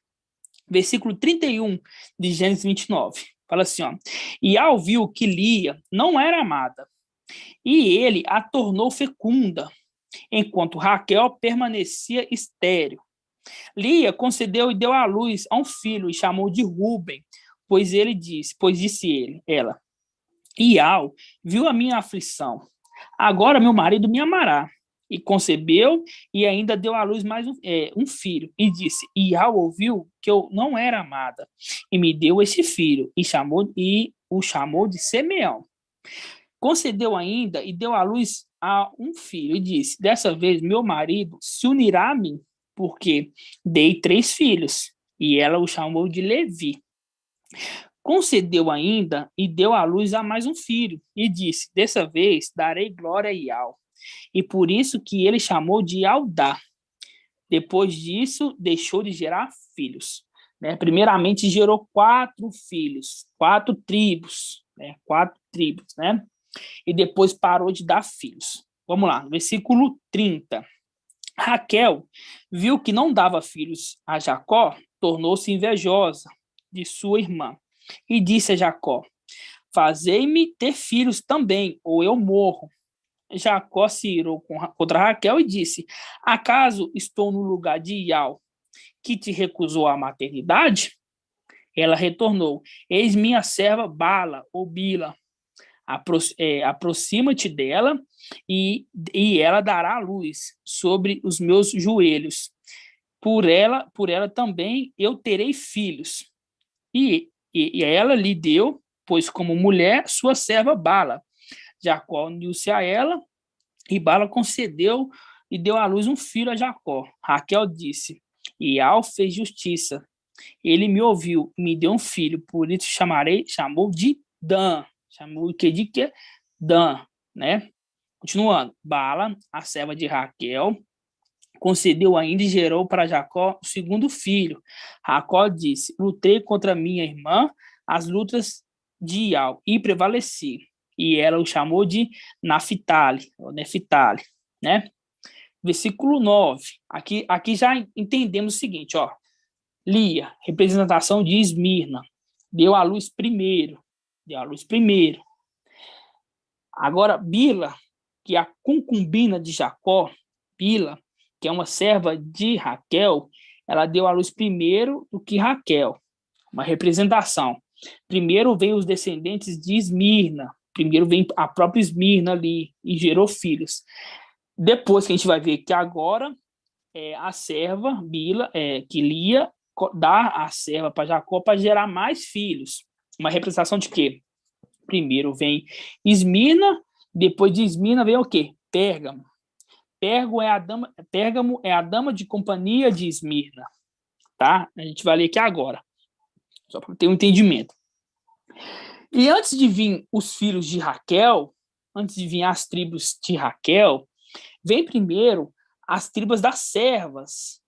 Versículo 31 de Gênesis 29. Fala assim, ó. E Al viu que Lia não era amada, e ele a tornou fecunda, enquanto Raquel permanecia estéril. Lia concedeu e deu à luz a um filho e chamou de Ruben, pois disse ela, e Al viu a minha aflição. Agora meu marido me amará. E concebeu e ainda deu à luz mais um filho. E disse, e Al ouviu que eu não era amada, e me deu esse filho, e o chamou de Simeão. Concedeu ainda e deu à luz a um filho, e disse, dessa vez meu marido se unirá a mim, porque dei 3 filhos. E ela o chamou de Levi. Concedeu ainda e deu à luz a mais um filho, e disse, dessa vez darei glória a Ial. E por isso que ele chamou de Aldá. Depois disso, deixou de gerar filhos. Né? Primeiramente, gerou 4 filhos, 4 tribos, né? 4 tribos, né? E depois parou de dar filhos. Vamos lá, versículo 30. Raquel viu que não dava filhos a Jacó, tornou-se invejosa de sua irmã. E disse a Jacó, fazei-me ter filhos também, ou eu morro. Jacó se irou contra Raquel e disse, acaso estou no lugar de Ial, que te recusou a maternidade? Ela retornou, eis minha serva Bala, ou Bila, aproxima-te dela e ela dará a luz sobre os meus joelhos. Por ela também eu terei filhos. E ela lhe deu pois como mulher, sua serva Bala. Jacó uniu-se a ela, e Bala concedeu e deu à luz um filho a Jacó. Raquel disse, Ial fez justiça. Ele me ouviu, me deu um filho, por isso chamou de Dan. Chamou de quê? Dan, né? Continuando. Bala, a serva de Raquel, concedeu ainda e gerou para Jacó o segundo filho. Jacó disse, lutei contra minha irmã as lutas de Ial e prevaleci. E ela o chamou de Naphtali, ou Neftali, né? Versículo 9. Aqui já entendemos o seguinte, ó. Lia, representação de Esmirna, deu à luz primeiro. Agora, Bila, que é a concubina de Jacó, Bila, que é uma serva de Raquel, ela deu à luz primeiro do que Raquel, uma representação. Primeiro veio os descendentes de Esmirna, primeiro vem a própria Esmirna ali e gerou filhos. Depois que a gente vai ver que agora a serva Bila, que Lia, dá a serva para Jacó para gerar mais filhos. Uma representação de quê? Primeiro vem Esmirna, depois de Esmirna vem o quê? Pérgamo. Pérgamo é a dama de companhia de Esmirna. Tá? A gente vai ler aqui agora, só para ter um entendimento. E antes de vir os filhos de Raquel, antes de vir as tribos de Raquel, vem primeiro as tribos das servas,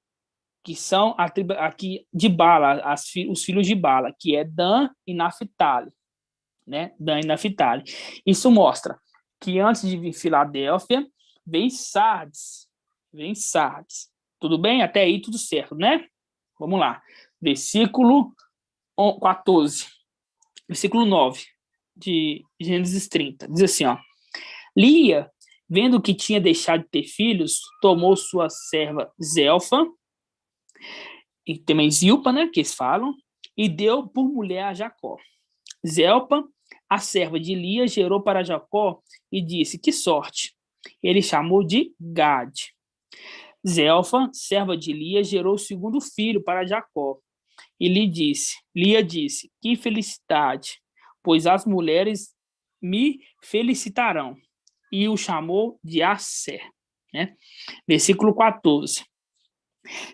que são a tribo aqui de Bala, os filhos de Bala, que é Dan e Naphtali, né? Dan e Naphtali. Isso mostra que antes de vir Filadélfia, vem Sardes. Tudo bem? Até aí tudo certo, né? Vamos lá. Versículo 14. Versículo 9 de Gênesis 30. Diz assim, ó. Lia, vendo que tinha deixado de ter filhos, tomou sua serva Zelfa, e também Zilpa, né, que eles falam, e deu por mulher a Jacó. Zelpa, a serva de Lia, gerou para Jacó e disse, que sorte. Ele chamou de Gade. Zelfa, serva de Lia, gerou o segundo filho para Jacó. E Lia disse, que felicidade, pois as mulheres me felicitarão. E o chamou de Asser. Né? Versículo 14.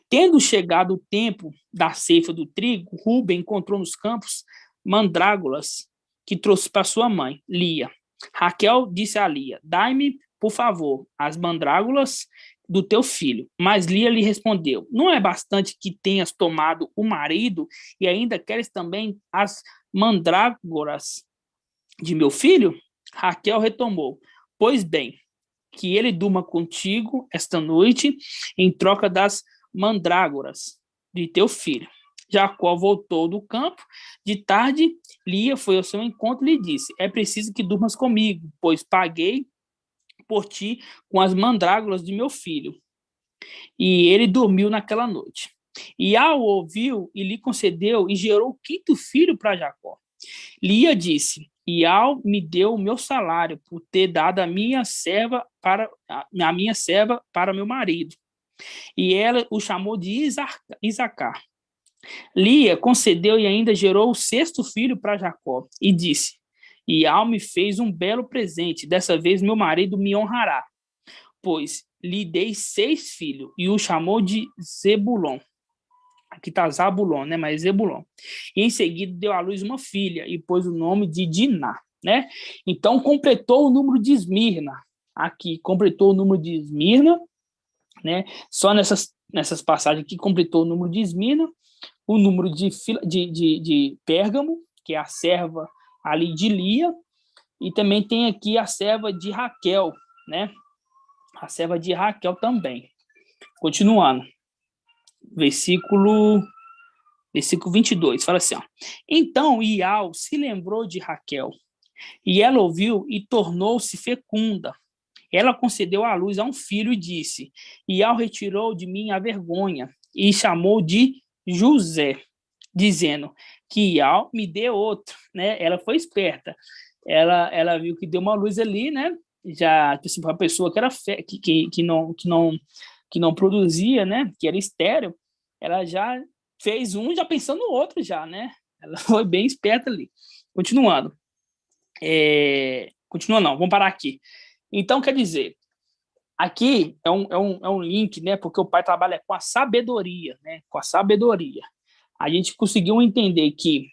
Tendo chegado o tempo da ceifa do trigo, Rúben encontrou nos campos mandrágoras que trouxe para sua mãe, Lia. Raquel disse a Lia, dai-me, por favor, as mandrágoras do teu filho. Mas Lia lhe respondeu, não é bastante que tenhas tomado o marido e ainda queres também as mandrágoras de meu filho? Raquel retomou, pois bem, que ele durma contigo esta noite em troca das mandrágoras de teu filho. Jacó voltou do campo. De tarde, Lia foi ao seu encontro e lhe disse, é preciso que durmas comigo, pois paguei por ti com as mandrágoras de meu filho. E ele dormiu naquela noite. E ao ouviu, e lhe concedeu, e gerou o quinto filho para Jacó. Lia disse, Ial me deu o meu salário por ter dado a minha serva para meu marido. E ela o chamou de Isacar. Lia concedeu e ainda gerou o sexto filho para Jacó. E disse, Ial me fez um belo presente, dessa vez meu marido me honrará, pois lhe dei 6 filhos, e o chamou de Zebulon. Aqui está Zabulon, né? Mas Zebulon. E em seguida deu à luz uma filha, e pôs o nome de Diná, né? Então completou o número de Esmirna. Aqui completou o número de Esmirna, né? Só nessas passagens aqui completou o número de Esmirna, o número de Pérgamo, que é a serva ali de Lia, e também tem aqui a serva de Raquel, né? A serva de Raquel também. Continuando. Versículo 22, fala assim, ó. Então Ial se lembrou de Raquel, e ela ouviu e tornou-se fecunda. Ela concedeu à luz a um filho e disse, Ial retirou de mim a vergonha, e chamou de José, dizendo que Ial me dê outro, né? Ela foi esperta. Ela viu que deu uma luz ali, né? Já assim, para uma pessoa que era que não produzia, né? Que era estéril, ela já fez um, já pensando no outro já, né? Ela foi bem esperta ali. Continuando. Continua não, vamos parar aqui. Então, quer dizer, aqui é um link, né? Porque o pai trabalha com a sabedoria, né? Com a sabedoria. A gente conseguiu entender que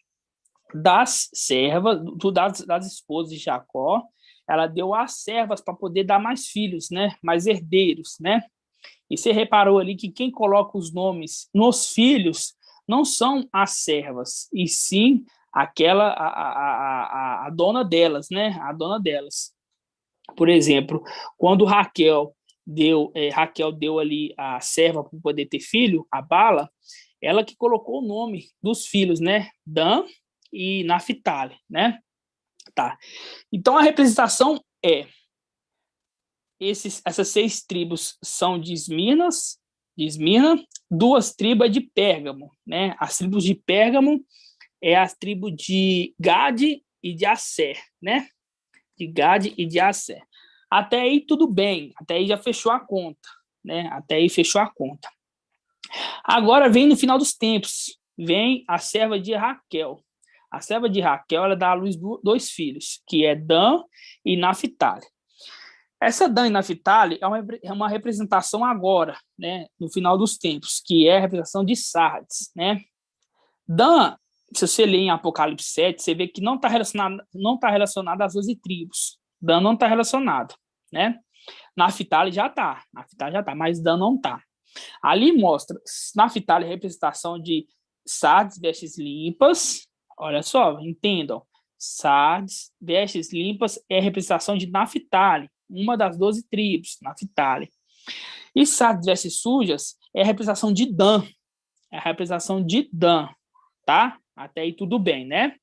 das servas, das esposas de Jacó, ela deu as servas para poder dar mais filhos, né? Mais herdeiros, né? E você reparou ali que quem coloca os nomes nos filhos não são as servas, e sim a dona delas, né? A dona delas. Por exemplo, quando Raquel deu ali a serva para poder ter filho, a Bala, ela que colocou o nome dos filhos, né? Dan e Naphtali, né? Tá. Então a representação é essas 6 tribos são de Esmirna, 2 tribos é de Pérgamo, né? As tribos de Pérgamo é a tribo de Gade e de Asser, né? De Gade e de Asser. Até aí tudo bem, até aí já fechou a conta, né? Até aí fechou a conta. Agora vem no final dos tempos, vem a serva de Raquel. A serva de Raquel, ela dá à luz 2 filhos, que é Dan e Naphtali. Essa Dan e Naphtali é uma representação agora, né, no final dos tempos, que é a representação de Sardes, né? Dan, se você ler em Apocalipse 7, você vê que não está relacionado às 12 tribos. Dan não está relacionado, né? Naphtali já está, mas Dan não está. Ali mostra Naphtali representação de Sardes, vestes limpas. Olha só, entendam. Sardes, vestes limpas é a representação de Naphtali, uma das 12 tribos, Naphtali. E Sardes, vestes sujas é a representação de Dan. É a representação de Dan, tá? Até aí tudo bem, né?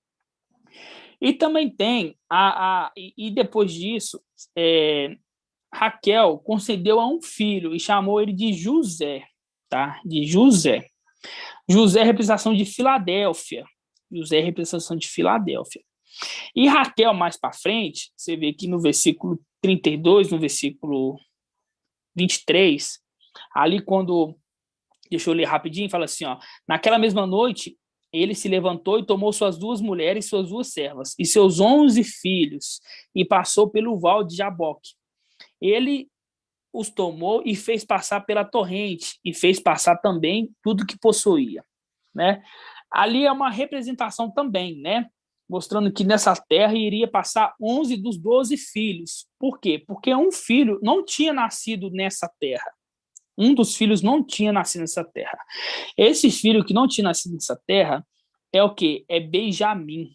E também tem e depois disso, Raquel concedeu a um filho e chamou ele de José, tá? De José. José é representação de Filadélfia. José é representação de Filadélfia. E Raquel, mais para frente, você vê aqui no versículo 32, no versículo 23, ali quando, deixa eu ler rapidinho, fala assim, ó, naquela mesma noite, ele se levantou e tomou suas 2 mulheres, suas 2 servas, e seus 11 filhos, e passou pelo val de Jaboque. Ele os tomou e fez passar pela torrente, e fez passar também tudo que possuía, né? Ali é uma representação também, né? Mostrando que nessa terra iria passar 11 dos 12 filhos. Por quê? Porque um filho não tinha nascido nessa terra. Um dos filhos não tinha nascido nessa terra. Esse filho que não tinha nascido nessa terra é o quê? É Benjamim.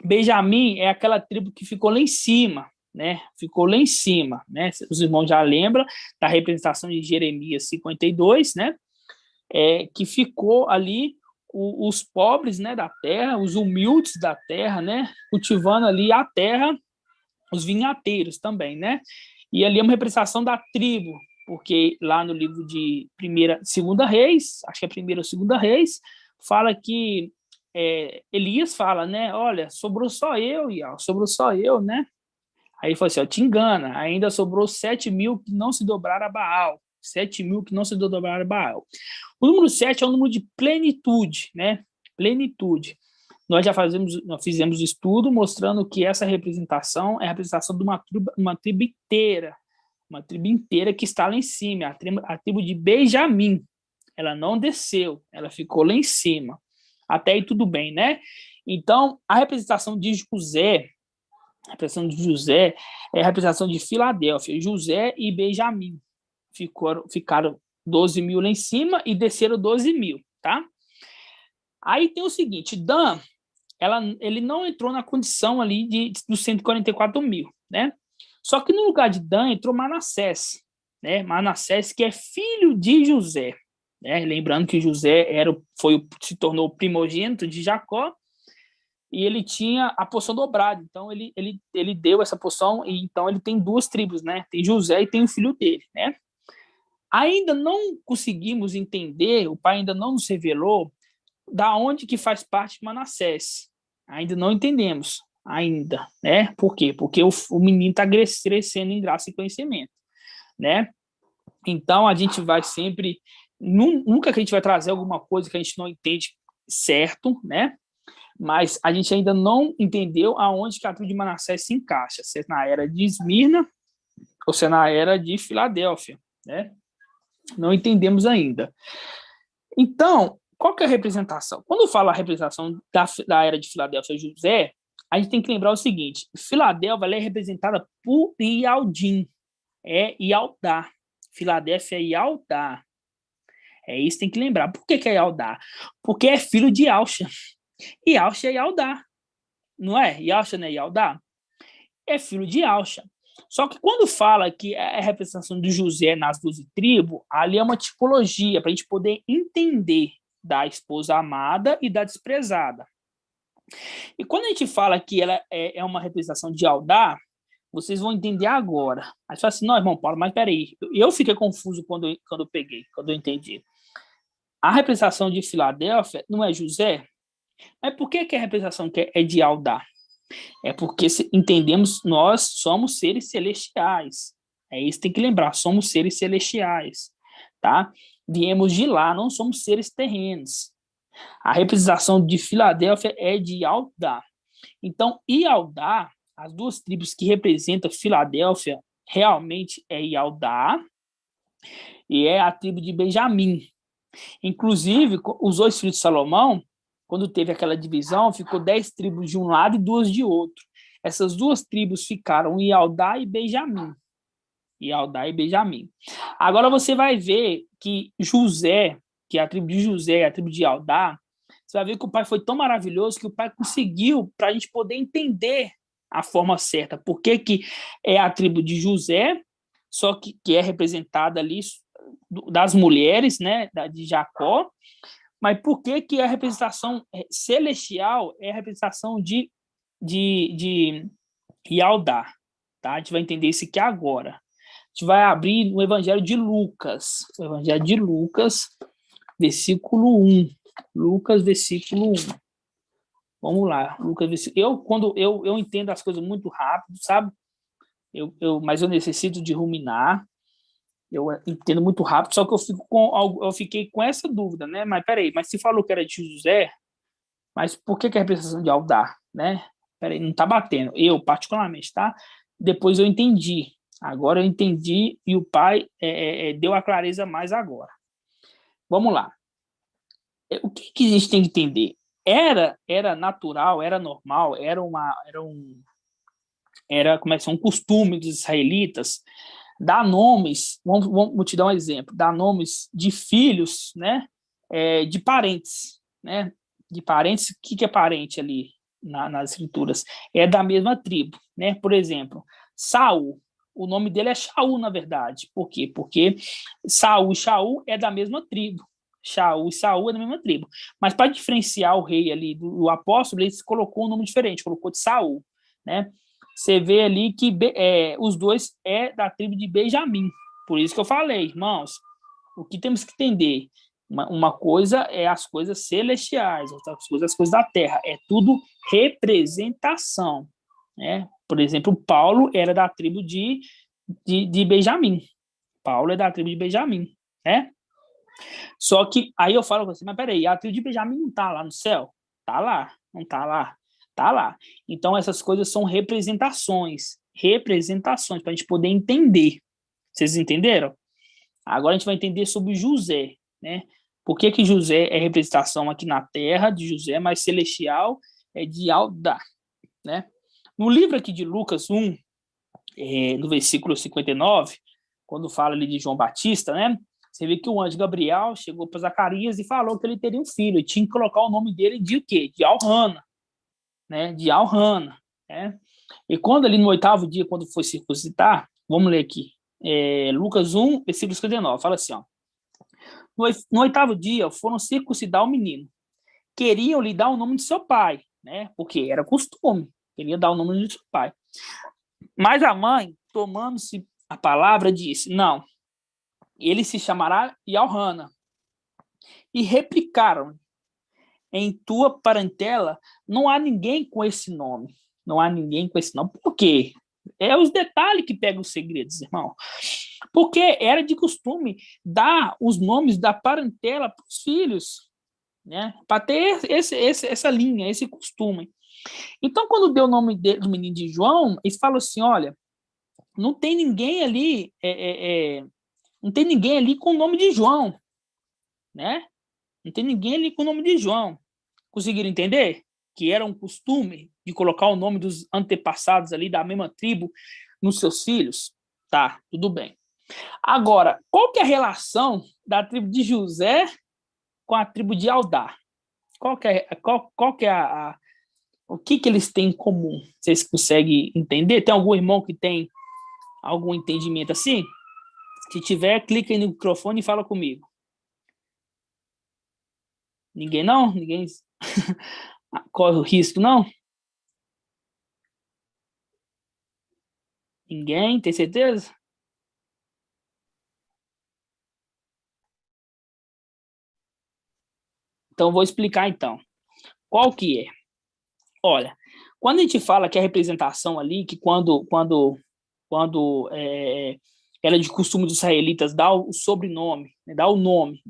Benjamim é aquela tribo que ficou lá em cima, né? Ficou lá em cima, né? Os irmãos já lembram da representação de Jeremias 52, né? Que ficou ali os pobres, né, da terra, os humildes da terra, né, cultivando ali a terra, os vinhateiros também, né, e ali é uma representação da tribo, porque lá no livro de Segunda Reis, acho que é Primeira ou Segunda Reis, fala que Elias fala, né, olha, sobrou só eu, Ial, sobrou só eu, né, aí ele falou assim, ó, te engana, ainda sobrou 7.000 que não se dobraram a Baal, 7.000 que não se dobraram a Baal. O número 7 é o número de plenitude, né? Plenitude. Nós fizemos estudo mostrando que essa representação é a representação de uma tribo inteira que está lá em cima, a tribo de Benjamim. Ela não desceu, ela ficou lá em cima. Até aí tudo bem, né? Então, a representação de José é a representação de Filadélfia, José e Benjamim. Ficaram 12.000 lá em cima e desceram 12.000, tá? Aí tem o seguinte, Dan, ele não entrou na condição ali dos 144.000, né? Só que no lugar de Dan entrou Manassés, né? Manassés, que é filho de José, né? Lembrando que José se tornou o primogênito de Jacó e ele tinha a porção dobrada, então ele deu essa porção e então ele tem 2 tribos, né? Tem José e tem o filho dele, né? Ainda não conseguimos entender, o pai ainda não nos revelou da onde que faz parte Manassés. Ainda não entendemos, ainda, né? Por quê? Porque o menino está crescendo em graça e conhecimento, né? Então, a gente vai sempre... Nunca que a gente vai trazer alguma coisa que a gente não entende certo, né? Mas a gente ainda não entendeu aonde que a tribo de Manassés se encaixa, se é na era de Esmirna ou se é na era de Filadélfia, né? Não entendemos ainda. Então, qual que é a representação? Quando fala a representação da era de Filadélfia José, a gente tem que lembrar o seguinte: Filadélfia ela é representada por Ialdim, é Ialdá. Filadélfia é Ialdá. É isso que tem que lembrar. Por que é Ialdá? Porque é filho de Alxa. E Alxa é Ialdá. Não é? Alxa não é Ialdá? É filho de Alxa. Só que quando fala que é a representação de José nas 12 tribos, ali é uma tipologia para a gente poder entender da esposa amada e da desprezada. E quando a gente fala que ela é uma representação de Aldá, vocês vão entender agora. Aí você fala assim, não, irmão Paulo, mas peraí, eu fiquei confuso quando eu entendi. A representação de Filadélfia não é José? Mas por que a representação é de Aldá? É porque entendemos, nós somos seres celestiais. É isso que tem que lembrar, somos seres celestiais, tá? Viemos de lá, não somos seres terrenos. A representação de Filadélfia é de Ialdá. Então, Ialdá, as duas tribos que representam Filadélfia, realmente é Ialdá e é a tribo de Benjamim. Inclusive, os 2 filhos de Salomão, quando teve aquela divisão, ficou 10 tribos de um lado e 2 de outro. Essas 2 tribos ficaram Ialdá e Benjamim. Ialdá e Benjamim. Agora você vai ver que José, que é a tribo de José, a tribo de Ialdá, você vai ver que o pai foi tão maravilhoso que o pai conseguiu, para a gente poder entender a forma certa. Por que é a tribo de José, só que é representada ali das mulheres, né, de Jacó, mas por que a representação celestial é a representação de Ialdá? Tá? A gente vai entender isso aqui agora. A gente vai abrir no Evangelho de Lucas. O Evangelho de Lucas, versículo 1. Lucas, versículo 1. Vamos lá. Lucas, versículo... Quando eu entendo as coisas muito rápido, sabe? Mas eu necessito de ruminar. Eu entendo muito rápido, só que eu fiquei com essa dúvida, né? Mas peraí, mas se falou que era de José, mas por que a representação de Aldá, né? Peraí, não tá batendo. Eu, particularmente, tá? Depois eu entendi. Agora eu entendi e o pai deu a clareza mais agora. Vamos lá. O que a gente tem que entender? Era natural, era normal, era um costume dos israelitas dar nomes, vamos te dar um exemplo, dar nomes de filhos, né, de parentes, né, de parentes. O que é parente ali nas escrituras? É da mesma tribo, né? Por exemplo, Saul, o nome dele é Shaul, na verdade. Por quê? Porque Saul e Shaul é da mesma tribo. Shaul e Saul é da mesma tribo. Mas para diferenciar o rei ali do apóstolo, ele colocou um nome diferente, colocou de Saul, né? Você vê ali que os dois é da tribo de Benjamim. Por isso que eu falei, irmãos, o que temos que entender? Uma coisa é as coisas celestiais, outra coisa é as coisas da terra. É tudo representação, né? Por exemplo, Paulo era da tribo de Benjamim. Paulo é da tribo de Benjamim, né? Só que aí eu falo assim, mas peraí, a tribo de Benjamim não está lá no céu? Está lá, não está lá? Tá lá. Então, essas coisas são representações para a gente poder entender. Vocês entenderam? Agora a gente vai entender sobre José, né? Por que José é representação aqui na terra de José, mas celestial é de Aldá, né? No livro aqui de Lucas 1, no versículo 59, quando fala ali de João Batista, né? Você vê que o anjo Gabriel chegou para Zacarias e falou que ele teria um filho, e tinha que colocar o nome dele de o quê? De Alhana. Né, de Alhana, né? E quando ali no 8º dia, quando foi circuncidar, vamos ler aqui, Lucas 1, versículo 59, fala assim, ó, no 8º dia foram circuncidar o menino, queriam lhe dar o nome de seu pai, né? Porque era costume, queria dar o nome de seu pai, mas a mãe, tomando-se a palavra, disse, não, ele se chamará Alhana, e replicaram, em tua parentela não há ninguém com esse nome. Não há ninguém com esse nome. Por quê? É os detalhes que pegam os segredos, irmão. Porque era de costume dar os nomes da parentela para os filhos. né? Para ter essa linha, esse costume. Então, quando deu o nome do menino de João, eles falam assim, olha, não tem ninguém ali, não tem ninguém ali com o nome de João, né? Não tem ninguém ali com o nome de João. Conseguiram entender? Que era um costume de colocar o nome dos antepassados ali da mesma tribo nos seus filhos? Tá, tudo bem. Agora, qual que é a relação da tribo de José com a tribo de Judá? Qual que é o que eles têm em comum? Vocês conseguem entender? Tem algum irmão que tem algum entendimento assim? Se tiver, clica aí no microfone e fala comigo. Ninguém não? Ninguém corre o risco, não? Ninguém? Tem certeza? Então, vou explicar, então. Qual que é? Olha, quando a gente fala que a representação ali, que quando era de costume dos israelitas dar o sobrenome, né, dar o nome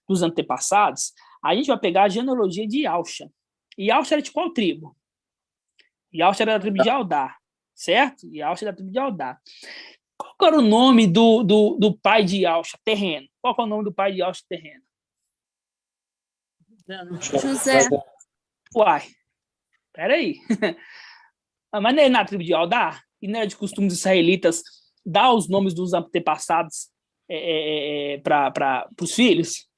dos antepassados, a gente vai pegar a genealogia de Yauxa. E Yauxa era de qual tribo? Yauxa era da tribo de Judá, certo? Yauxa era da tribo de Judá. Qual era o nome do pai de Yauxa, terreno? Qual é o nome do pai de Yauxa, terreno? José. Uai, peraí. Mas não é na tribo de Judá? E não era de costume dos israelitas dar os nomes dos antepassados para os filhos?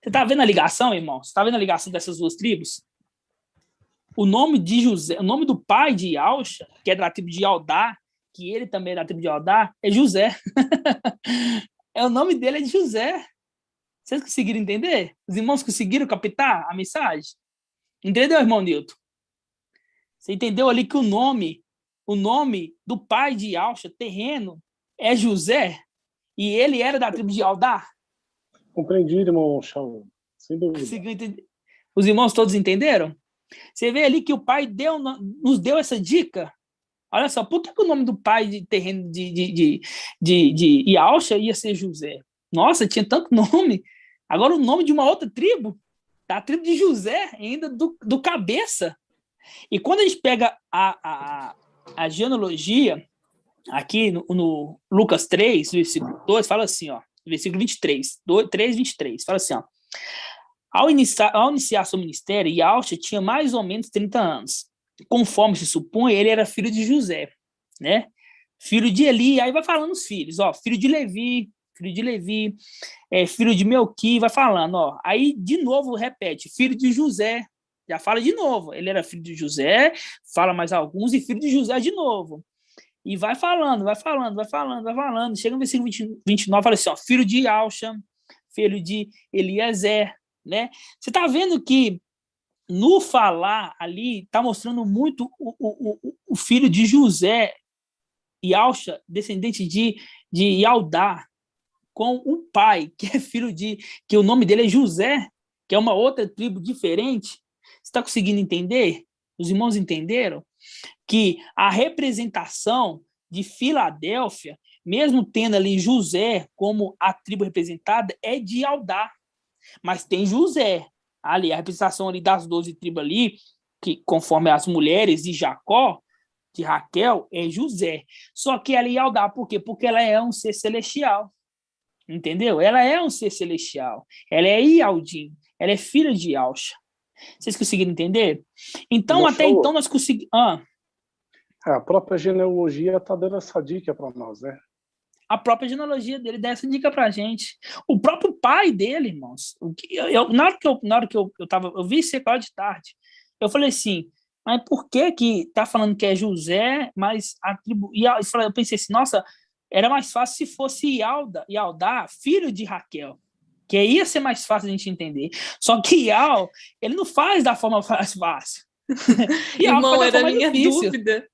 Você está vendo a ligação, irmão? Você está vendo a ligação dessas duas tribos? O nome de José, o nome do pai de Yauxa, que é da tribo de Judá, que ele também é da tribo de Judá, é José. O nome dele é de José. Vocês conseguiram entender? Os irmãos conseguiram captar a mensagem? Entendeu, irmão Nilton? Você entendeu ali que o nome do pai de Yauxa, terreno, é José? E ele era da tribo de Judá? Compreendi, irmão Shaul. Sem dúvida. Os irmãos todos entenderam? Você vê ali que o pai nos deu essa dica. Olha só, por que o nome do pai de terreno de Yauxa ia ser José? Nossa, tinha tanto nome. Agora o nome de uma outra tribo, da tribo de José, ainda do cabeça. E quando a gente pega a genealogia, aqui no Lucas 3, versículo 2, fala assim, ó, versículo 23, 3, 23, fala assim, ó, ao iniciar seu ministério, Yauxa tinha mais ou menos 30 anos. Conforme se supõe, ele era filho de José, né? Filho de Eli, aí vai falando os filhos, ó, filho de Levi, filho de Melqui, vai falando, ó. Aí, de novo, repete, filho de José, já fala de novo. Ele era filho de José, fala mais alguns, e filho de José de novo. E vai falando. Chega no versículo 29, fala assim, ó, filho de Yauxa, filho de Eliezer, né? Você está vendo que no falar ali está mostrando muito o filho de José, Yauxa, descendente de Judá, com o pai, que é filho que o nome dele é José, que é uma outra tribo diferente. Você está conseguindo entender? Os irmãos entenderam? Que a representação de Filadélfia, mesmo tendo ali José como a tribo representada, é de Judá. Mas tem José, ali, a representação ali das 12 tribos ali, que conforme as mulheres de Jacó, de Raquel, é José. Só que ela é Judá, por quê? Porque ela é um ser celestial. Entendeu? Ela é um ser celestial. Ela é Ialdim. Ela é filha de Yauxa. Vocês conseguiram entender? Então, até então, nós conseguimos... A própria genealogia está dando essa dica para nós, né? A própria genealogia dele dá essa dica para a gente. O próprio pai dele, irmãos. Na hora que eu vi isso agora de tarde, eu falei assim, mas por que tá falando que é José, mas a tribo... Eu pensei assim, nossa, era mais fácil se fosse Judá, filho de Raquel, que ia ser mais fácil a gente entender. Só que ele não faz da forma mais fácil. Irmão, era a minha dúvida.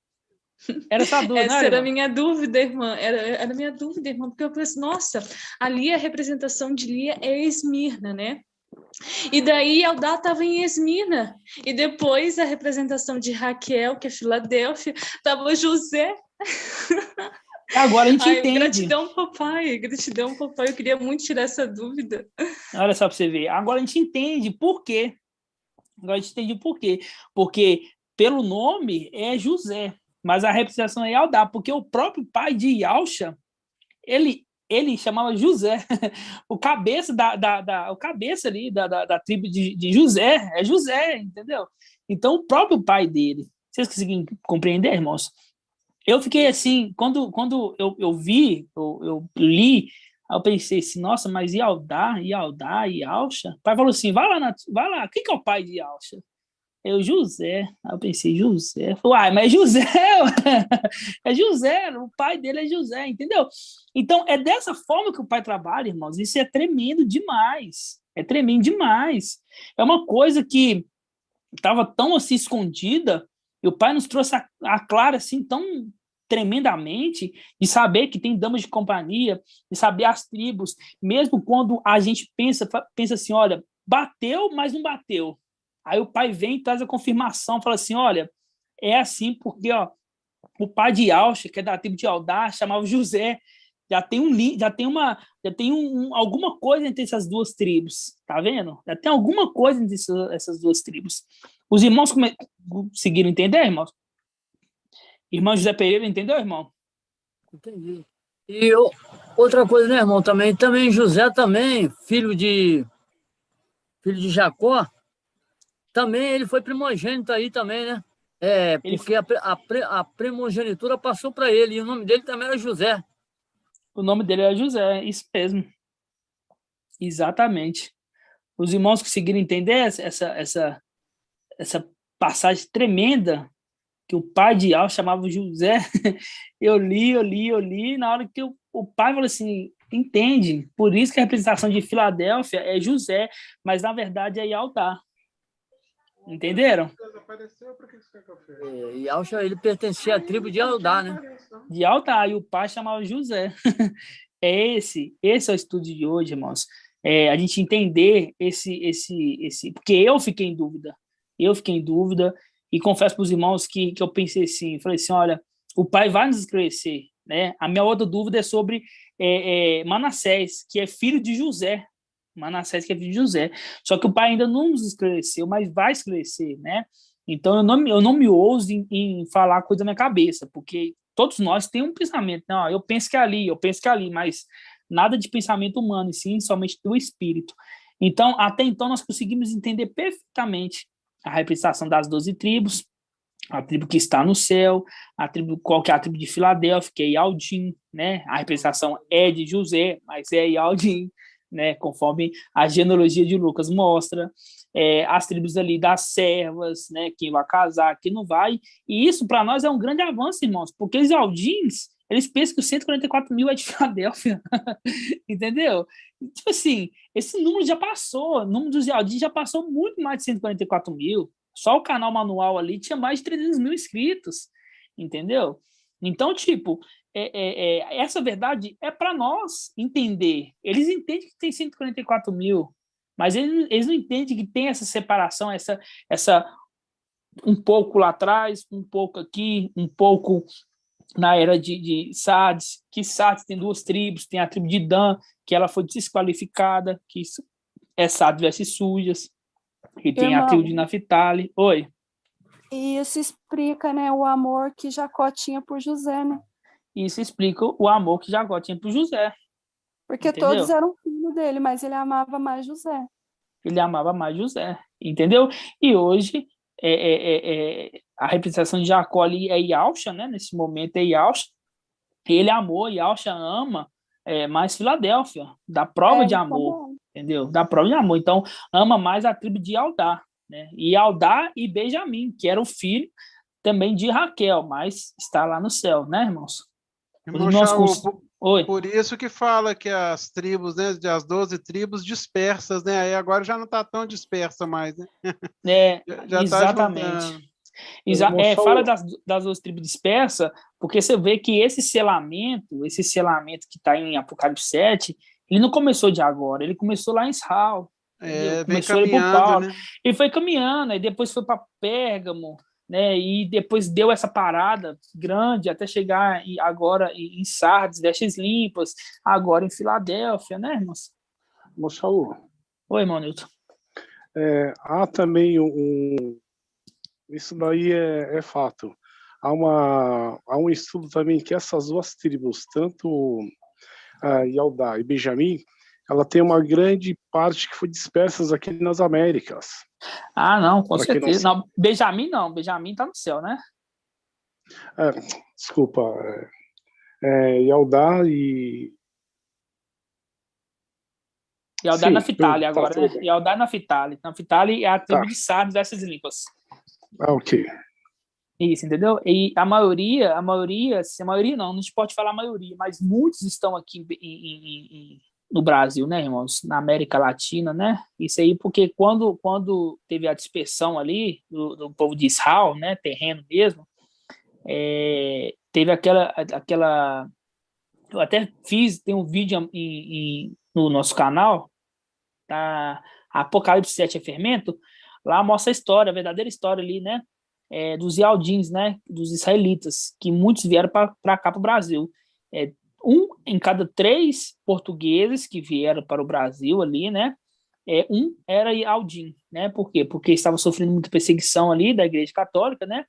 Era essa dúvida, essa era a minha dúvida, irmã. Era a minha dúvida, irmã, porque eu pensei, nossa, ali a representação de Lia é Esmirna, né? E daí Judá estava em Esmirna. E depois a representação de Raquel, que é Filadélfia, estava José. Agora a gente Ai, entende. Gratidão, papai. Eu queria muito tirar essa dúvida. Olha só para você ver. Agora a gente entende por quê. Agora a gente entende por quê. Porque pelo nome é José, mas a representação é Yaldá, porque o próprio pai de Yalcha, ele chamava José. O cabeça o cabeça ali da tribo de José é José, entendeu? Então, o próprio pai dele. Vocês conseguem compreender, irmãos? Eu fiquei assim, quando eu vi, eu li, aí eu pensei assim, nossa, mas Yaldá, Yalcha? O pai falou assim, vai lá, quem que é o pai de Yalcha? Eu, José. Aí eu pensei, José. Uai, mas José, é José, o pai dele é José, entendeu? Então, é dessa forma que o pai trabalha, irmãos. Isso é tremendo demais. É tremendo demais. É uma coisa que estava tão assim escondida, e o pai nos trouxe a clara assim tão tremendamente, de saber que tem damas de companhia, de saber as tribos, mesmo quando a gente pensa assim, olha, bateu, mas não bateu. Aí o pai vem e traz a confirmação, fala assim, olha, é assim porque ó, o pai de Yalcha, que é da tribo de Yaldá, chamava José, já tem alguma coisa entre essas duas tribos, tá vendo? Já tem alguma coisa entre essas duas tribos. Os irmãos conseguiram entender, irmãos? Irmão José Pereira, entendeu, irmão? Entendi. E outra coisa, né, irmão, também José também, filho de Jacó, também ele foi primogênito aí também, né? Porque a primogenitura passou para ele, e o nome dele também era José. O nome dele era José, isso mesmo. Exatamente. Os irmãos conseguiram entender essa passagem tremenda que o pai de Al chamava José? Eu li, na hora que o pai falou assim, entende, por isso que a representação de Filadélfia é José, mas na verdade é Yaldá. Entenderam? E Yalcha, ele pertencia à tribo de Yaldá, né? De Yaldá, e o pai chamava José. Esse é o estudo de hoje, irmãos. A gente entender porque eu fiquei em dúvida. E confesso para os irmãos que eu pensei assim, falei assim, olha, o pai vai nos esclarecer, né? A minha outra dúvida é sobre Manassés, que é filho de José. Manassés, que é filho de José. Só que o pai ainda não nos esclareceu, mas vai esclarecer, né? Então, eu não me ouso em falar coisa na minha cabeça, porque todos nós temos um pensamento, não, eu penso que é ali, mas nada de pensamento humano, e sim somente do espírito. Então, até então, nós conseguimos entender perfeitamente a representação das 12 tribos, a tribo que está no céu, qual que é a tribo de Filadélfia, que é Yaldim, né? A representação é de José, mas é Yaldim, né? Conforme a genealogia de Lucas mostra, as tribos ali das servas, né? Quem vai casar, quem não vai, e isso para nós é um grande avanço, irmãos, porque os Yaldins, eles pensam que os 144 mil é de Filadélfia, entendeu? Tipo assim, esse número já passou, o número dos Yaldins já passou muito mais de 144 mil, só o canal manual ali tinha mais de 300 mil inscritos, entendeu? Então, tipo, essa verdade é para nós entender. Eles entendem que tem 144 mil, mas eles não entendem que tem essa separação, essa um pouco lá atrás, um pouco aqui, um pouco na era de Sardes, que Sardes tem duas tribos, tem a tribo de Dan, que ela foi desqualificada, que é Sardes versus Sujas, e tem a tribo de Naphtali. Oi. E isso explica, né, o amor que Jacó tinha por José, né? Isso explica o amor que Jacó tinha por José. Porque entendeu? Todos eram filhos dele, mas ele amava mais José. Ele amava mais José, entendeu? E hoje a representação de Jacó ali é Yalcha, né? Nesse momento é Yalcha. Ele amou, Yalcha ama mais Filadélfia, da prova de amor, entendeu? Da prova de amor. Então, ama mais a tribo de Yaldá, né? E Yaldá e Benjamim, que era o filho também de Raquel, mas está lá no céu, né, irmãos? Oi. Por isso que fala que as tribos, né, as 12 tribos dispersas, né? Aí agora já não está tão dispersa mais, né? Já exatamente. Fala das 12 tribos dispersas, porque você vê que esse selamento que está em Apocalipse 7, ele não começou de agora, ele começou lá em Israel. Começou caminhando, Paulo, né? Ele foi caminhando, aí depois foi para Pérgamo, né? E depois deu essa parada grande até chegar agora em Sardes, Vestes Limpas, agora em Filadélfia, né, irmãos? Moçaú, Oi, irmão Nilton. há também isso daí é fato. Há um estudo também que essas duas tribos, tanto Yaldá e Benjamim, ela tem uma grande parte que foi dispersas aqui nas Américas. Ah, não, com Pra quem certeza. Não, Benjamim não, Benjamim tá no céu, né? Desculpa, Yaldá e Yaldá sim, na Naphtali tá, agora, tudo né? bem. Yaldá na Naphtali. Naphtali é a tribo Tá. de Sardes, Vestes Limpas. Ok. Isso, entendeu? E a maioria não, não se pode falar a maioria, mas muitos estão aqui no Brasil, né, irmãos? Na América Latina, né? Isso aí porque quando teve a dispersão ali do povo de Israel, né, terreno mesmo, teve aquela... Eu até tem um vídeo no nosso canal, tá? Apocalipse 7 é fermento, lá mostra a história, a verdadeira história ali, né? Dos Yaldins, né? Dos israelitas, que muitos vieram para cá, para o Brasil. Um em cada 3 portugueses que vieram para o Brasil ali, né? Um era Yaldim, né? Por quê? Porque estava sofrendo muita perseguição ali da Igreja Católica, né?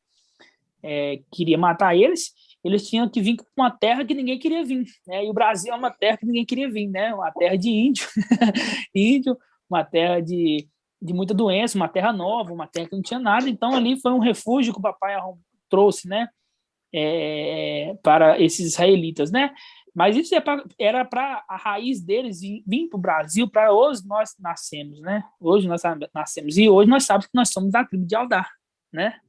Queria matar eles tinham que vir com uma terra que ninguém queria vir, né? E o Brasil é uma terra que ninguém queria vir, né? Uma terra de índio, uma terra de muita doença, uma terra nova, uma terra que não tinha nada. Então ali foi um refúgio que o papai trouxe, né? Para esses israelitas, né? Mas isso era para a raiz deles vir para o Brasil, para hoje nós nascemos, né? Hoje nós nascemos e hoje nós sabemos que nós somos da tribo de Yaldá, né?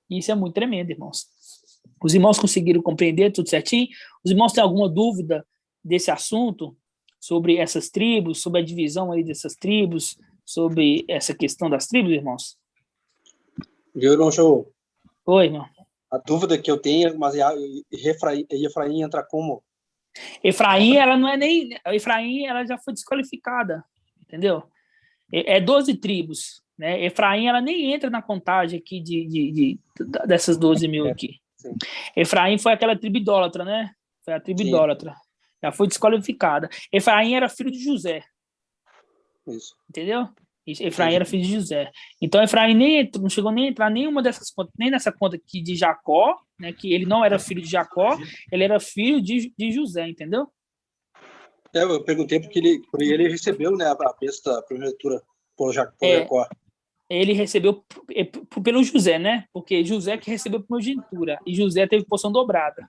Isso é muito tremendo, irmãos. Os irmãos conseguiram compreender tudo certinho? Os irmãos têm alguma dúvida desse assunto? Sobre essas tribos, sobre a divisão aí dessas tribos, sobre essa questão das tribos, irmãos? Viu, irmão Show? Oi, irmão. A dúvida que eu tenho, mas Efraim entra como? Efraim, ela não é nem... Efraim, ela já foi desqualificada, entendeu? 12 tribos, né? Efraim, ela nem entra na contagem aqui dessas 12 mil aqui. Sim. Efraim foi aquela tribo idólatra, né? Foi a tribo idólatra. Já foi desqualificada. Efraim era filho de José. Isso. Entendeu? Efraim era filho de José. Então, Efraim não chegou nem a entrar nenhuma dessas contas, nem nessa conta aqui de Jacó, né, que ele não era filho de Jacó, ele era filho de José, entendeu? Eu perguntei porque ele recebeu, né, a besta, a primogenitura por Jacó. Ele recebeu pelo José, né? Porque José que recebeu primogenitura e José teve porção dobrada.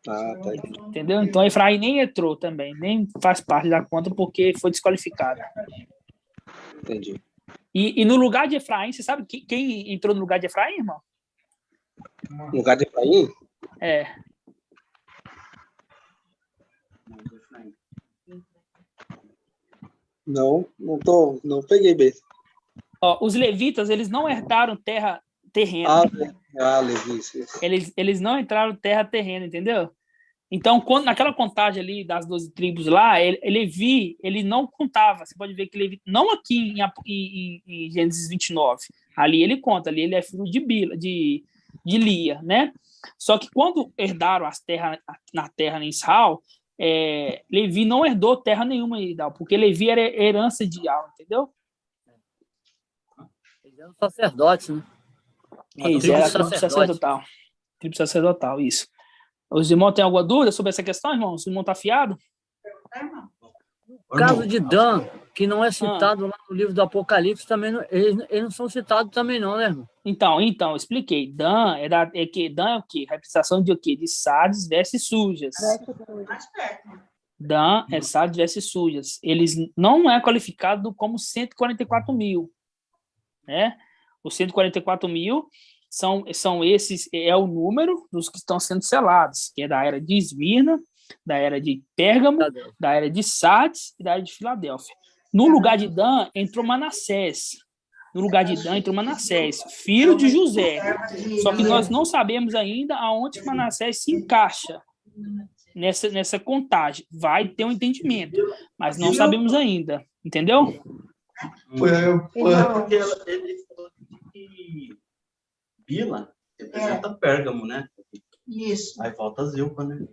Ah, tá. Entendeu? Então Efraim nem entrou também, nem faz parte da conta porque foi desqualificada. Entendi. E no lugar de Efraim, você sabe quem entrou no lugar de Efraim, irmão? No lugar de Efraim? Não peguei bem. Os levitas, eles não herdaram terreno. Levi, isso. Eles não entraram terreno, entendeu? Então, naquela contagem ali das 12 tribos lá, Levi, ele não contava. Você pode ver que Levi, não aqui em Gênesis 29, ali ele conta, ali ele é filho de Lia, né? Só que quando herdaram as terras na terra em Israel, Levi não herdou terra nenhuma em Israel, porque Levi era herança de Israel, entendeu? Eles eram sacerdotes, né? Isso, era tribo sacerdotal, isso. Os irmãos têm alguma dúvida sobre essa questão, irmão? Os irmãos estão afiados? O caso de Dan, que não é citado lá no livro do Apocalipse, também eles não são citados também não, né, irmão? Então, expliquei. Dan Dan é o quê? Representação de o quê? De Sardes, vestes sujas. Dan é Sardes, vestes sujas. Eles não é qualificado como 144 mil, né? Os 144 mil são esses, é o número dos que estão sendo selados, que é da era de Esmirna, da era de Pérgamo, da era de Sardes e da era de Filadélfia. No lugar de Dan entrou Manassés. Filho de José. Só que nós não sabemos ainda aonde Manassés se encaixa nessa contagem. Vai ter um entendimento, mas não sabemos ainda. Entendeu? que Bila representa Pérgamo, né? Isso. Aí falta Zilpa, né?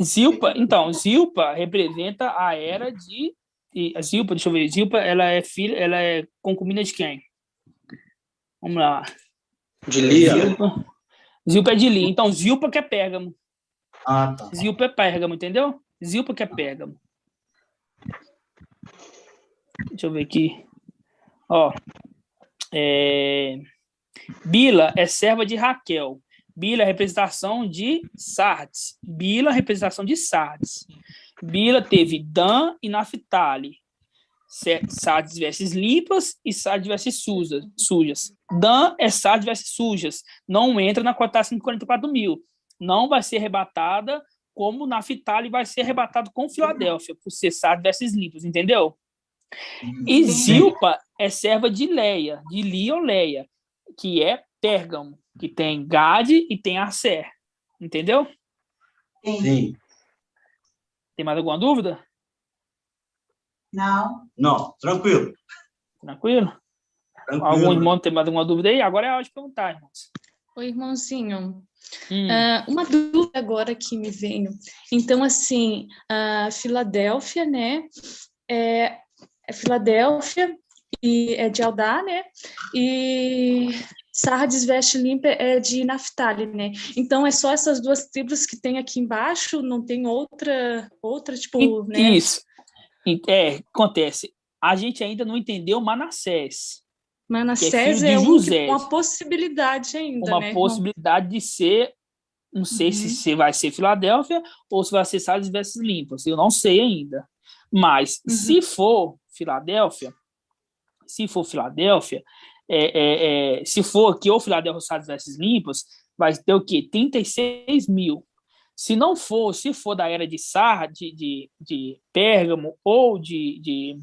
Zilpa representa a era de... A Zilpa, deixa eu ver. Zilpa, ela é concubina de quem? Vamos lá. De Lia. Zilpa é de Lia. Então, Zilpa que é Pérgamo. Ah, tá. Zilpa é Pérgamo, entendeu? Zilpa que é Pérgamo. Deixa eu ver aqui. Ó. Bila é serva de Raquel. Bila é representação de Sardes. Bila teve Dan e Naphtali. Sardes vestes limpas e Sardes vestes sujas. Dan é Sardes vestes sujas. Não entra na cotação de 44 mil. Não vai ser arrebatada como Naphtali vai ser arrebatado com Filadélfia, por ser Sardes vestes limpas, entendeu? E Zilpa é serva de Lia ou Leia, que é Pérgamo, que tem Gade e tem Asser. Entendeu? Sim. Tem mais alguma dúvida? Não, tranquilo. Tranquilo? Algum irmão tem mais alguma dúvida aí? Agora é a hora de perguntar, irmãos. Oi, irmãozinho. Uma dúvida agora que me veio. Então, assim, a Filadélfia, né? É Filadélfia e é de Eldá, né? E Sardes veste limpa é de Naphtali, né? Então é só essas duas tribos que tem aqui embaixo, não tem outra tipo, né? Isso. Acontece. A gente ainda não entendeu Manassés. Manassés é José. Uma possibilidade ainda, uma né? possibilidade de ser, não sei se vai ser Filadélfia ou se vai ser Sardes vestes limpas. Eu não sei ainda. Mas se for Filadélfia, se for aqui ou Filadélfia ou Sardes vestes limpas, vai ter o quê? 36 mil. Se não for, se for da era de de Pérgamo ou de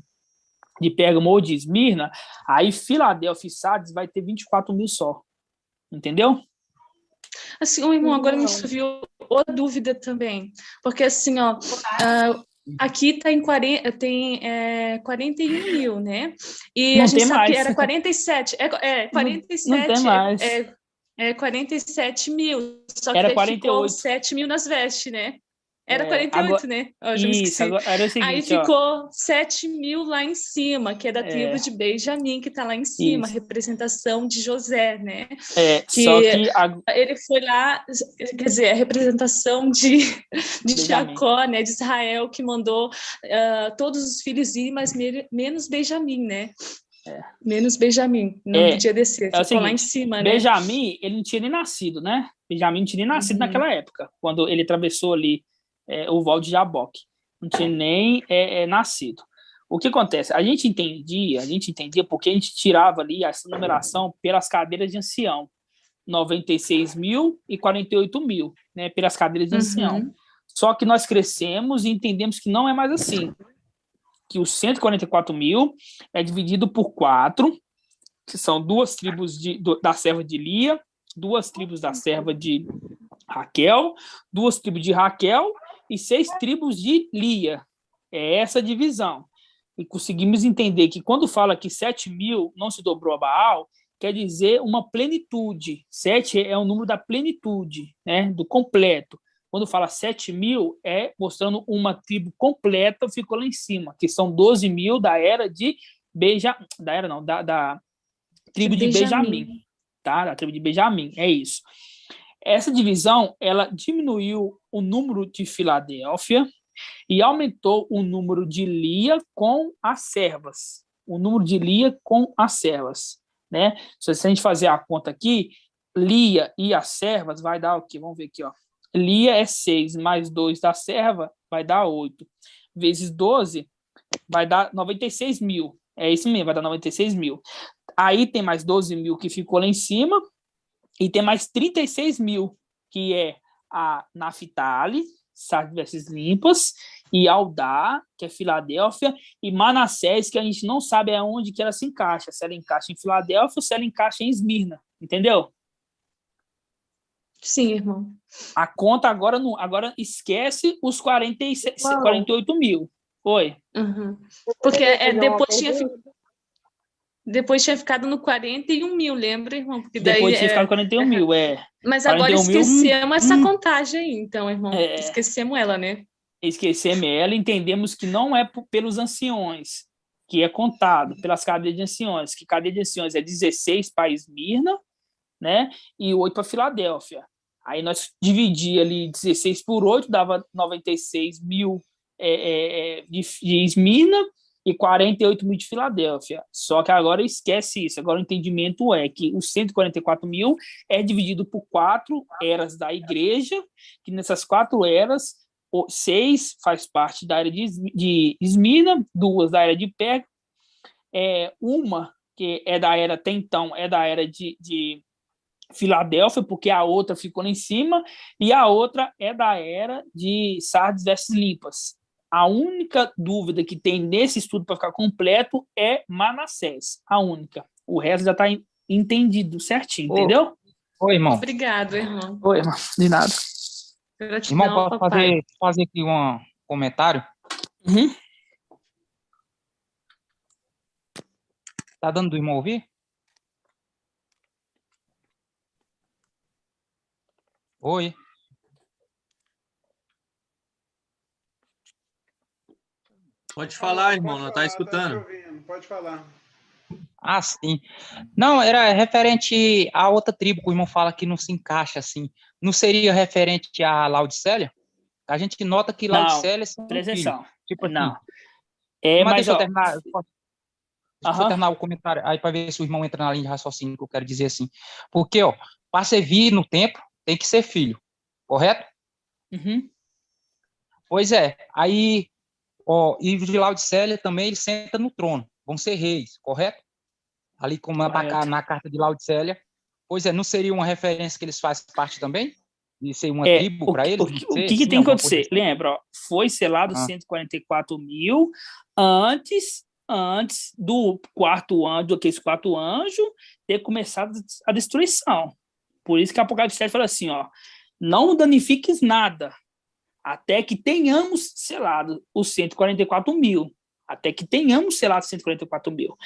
Pérgamo ou de Esmirna, aí Filadélfia e Sardes vai ter 24 mil só. Entendeu? Assim, o irmão, agora me surgiu outra dúvida também. Porque assim, ó, aqui tem 41 mil, né? E não a gente tem sabe mais. que era 47. 47. Não tem mais. 47 mil. Só que era daí 48. ficou 7 mil nas vestes, né? Era 48, agora, né? Eu já me esqueci. Agora, era o seguinte, aí ficou 7 mil lá em cima, que é da tribo de Benjamim, que está lá em cima, representação de José, né? Só que ele foi lá, quer dizer, a representação de Jacó, né? De Israel, que mandou todos os filhos ir, mas menos Benjamim, né? Menos Benjamim, não podia descer, ficou lá em cima, né? Benjamim, ele não tinha nem nascido, né? Benjamim não tinha nem nascido naquela época, quando ele atravessou ali o Val de Jaboque. Não tinha nem nascido. O que acontece? A gente entendia porque a gente tirava ali essa numeração pelas cadeiras de ancião. 96 mil e 48 mil, né? Pelas cadeiras de ancião. Só que nós crescemos e entendemos que não é mais assim. Que os 144 mil é dividido por 4, que são 2 tribos da serva de Lia, 2 tribos da serva de Raquel, 2 tribos de Raquel e 6 tribos de Lia. É essa a divisão. E conseguimos entender que quando fala que 7 mil não se dobrou a Baal, quer dizer uma plenitude. 7 é o número da plenitude, né? Do completo. Quando fala 7 mil, é mostrando uma tribo completa, ficou lá em cima, que são 12 mil da era de da tribo de Benjamim. Tá? Da tribo de Benjamim, é isso. Essa divisão, ela diminuiu o número de Filadélfia e aumentou o número de Lia com as servas. Né? Se a gente fazer a conta aqui, Lia e as servas vai dar o quê? Vamos ver aqui, ó. Lia é 6, mais 2 da serva vai dar 8. Vezes 12 vai dar 96 mil. É isso mesmo, vai dar 96 mil. Aí tem mais 12 mil que ficou lá em cima e tem mais 36 mil, que é a Naphtali, Sardes vestes limpas, e Eldá, que é Filadélfia, e Manassés, que a gente não sabe aonde que ela se encaixa, se ela encaixa em Filadélfia ou se ela encaixa em Esmirna, entendeu? Sim, irmão. A conta agora esquece os 48 mil. Oi. Porque depois tinha... Depois tinha ficado no 41 mil, lembra, irmão? Porque daí, Depois tinha ficado 41 mil, Mas agora 41 mil, esquecemos essa contagem aí, então, irmão. É. Esquecemos ela, né? Esquecemos ela, entendemos que não é pelos anciões, que é contado pelas cadeias de anciões, que cadeia de anciões é 16 para Esmirna, né? E 8 para Filadélfia. Aí nós dividíamos ali 16 por 8, dava 96 mil de Esmirna e 48 mil de Filadélfia. Só que agora esquece isso. Agora o entendimento é que os 144 mil é dividido por 4 eras da igreja, que nessas 4 eras, 6 faz parte da era de Esmirna, 2 da era de Pérgamo, uma que é da era, até então, é da era de Filadélfia, porque a outra ficou lá em cima, e a outra é da era de Sardes versus Limpas. A única dúvida que tem nesse estudo para ficar completo é Manassés, a única. O resto já está entendido certinho, entendeu? Oi, irmão. Obrigado, irmão. Oi, irmão. De nada. Gratidão, Irmão, posso fazer aqui um comentário? Uhum. Tá dando do irmão ouvir? Oi. Pode falar, irmão, não tá escutando. Pode falar. Ah, sim. Não, era referente a outra tribo que o irmão fala que não se encaixa, assim. Não seria referente a Laodicélia? A gente nota que Laodicélia são presta atenção. Tipo assim. Não. Mas deixa ó, eu terminar. Deixa eu terminar o comentário aí para ver se o irmão entra na linha de raciocínio que eu quero dizer assim. Porque, ó, para servir no templo, tem que ser filho. Correto? Uhum. Pois é. Aí, ó, e de Laodicélia também ele senta no trono. Vão ser reis, correto? Ali como na carta de Laodicélia. Pois é, não seria uma referência que eles fazem parte também? De ser uma tribo para eles? O que tem que acontecer? Lembra, ó, foi selado 144 mil antes do quarto anjo, aqueles 4 anjos, ter começado a destruição. Por isso que a Apocalipse 7 fala assim, ó, não danifiques nada, até que tenhamos selado os 144 mil. Até que tenhamos selado 144 mil.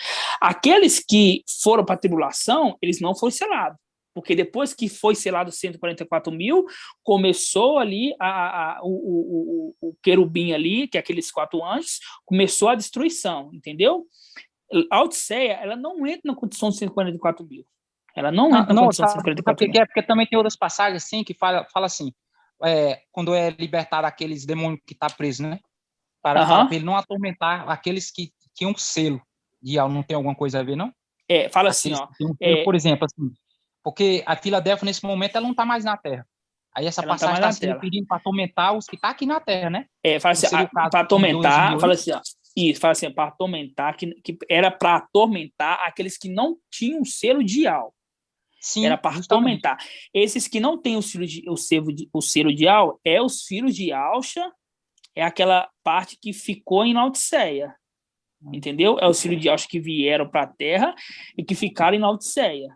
Aqueles que foram para a tribulação, eles não foram selados. Porque depois que foi selado 144 mil, começou ali o querubim ali, que é aqueles 4 anjos, começou a destruição, entendeu? A Odisseia, ela não entra na condição de 144 mil. Ela não entra na condição de 144 mil. Porque também tem outras passagens assim, que fala assim, quando é libertado aqueles demônios que estão presos, né? Para ele não atormentar aqueles que tinham um selo de algo. Não tem alguma coisa a ver, não? Fala aqueles assim, ó. Por exemplo, assim, porque a Filadélfia, nesse momento, ela não está mais na Terra. Aí essa passagem está se referindo para atormentar os que estão aqui na Terra, né? Fala assim, para atormentar, fala assim, ó. Isso, fala assim, para atormentar, que era para atormentar aqueles que não tinham o selo de Al. Sim, era para atormentar. Esses que não têm o selo de Al, é os filhos de Alcha, é aquela parte que ficou em Laodiceia, entendeu? É os filhos de Alcha que vieram para a Terra e que ficaram em Laodiceia.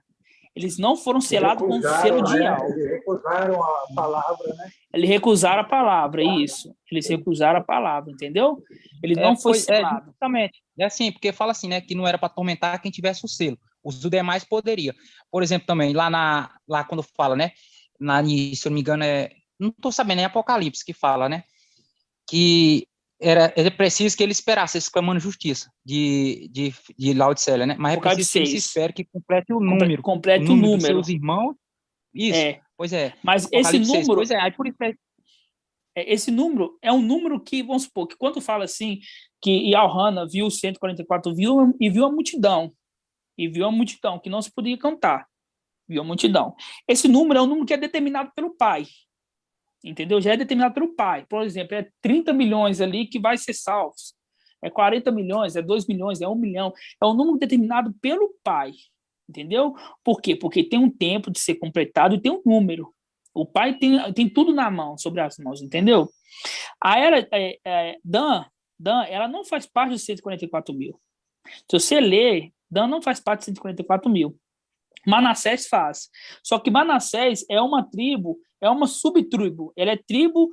Eles não foram selados com o selo de Al. Eles recusaram a palavra, né? Eles recusaram a palavra, isso. Eles recusaram a palavra, entendeu? Eles não foram selados. Justamente. É assim, porque fala assim, né, que não era para atormentar quem tivesse o selo. Os demais poderia. Por exemplo, também, lá quando fala, né, se eu não me engano, não estou sabendo, é Apocalipse que fala, né, que era preciso que ele esperasse, exclamando justiça de Laodicéia, né? Mas é preciso que ele se espere que complete o número. Complete o número. Dos seus irmãos. Isso, pois é. Mas esse número... 6, pois é, aí por isso esse número é um número que, vamos supor, que quando fala assim, que Ialhana viu 144, viu a multidão. E viu a multidão, que não se podia cantar. Viu a multidão. Esse número é um número que é determinado pelo Pai. Entendeu? Já é determinado pelo Pai. Por exemplo, é 30 milhões ali que vai ser salvos. É 40 milhões, é 2 milhões, é 1 milhão. É um número determinado pelo Pai. Entendeu? Por quê? Porque tem um tempo de ser completado e tem um número. O Pai tem tudo na mão, sobre as mãos, entendeu? A era Dan, ela não faz parte dos 144 mil. Se você ler, Dan não faz parte dos 144 mil. Manassés faz. Só que Manassés é uma tribo, é uma subtribo. Ele é tribo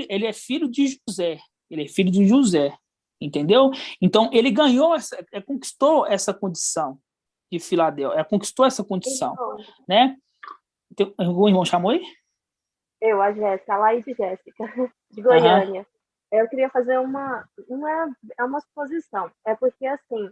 ele é filho de José. Ele é filho de José. entendeu? Então, ele ganhou, conquistou essa condição de Filadélfia, conquistou essa condição, né? O irmão chamou aí? Eu, a Jéssica, a Laide Jéssica, de Goiânia. Eu queria fazer uma suposição. É porque, assim,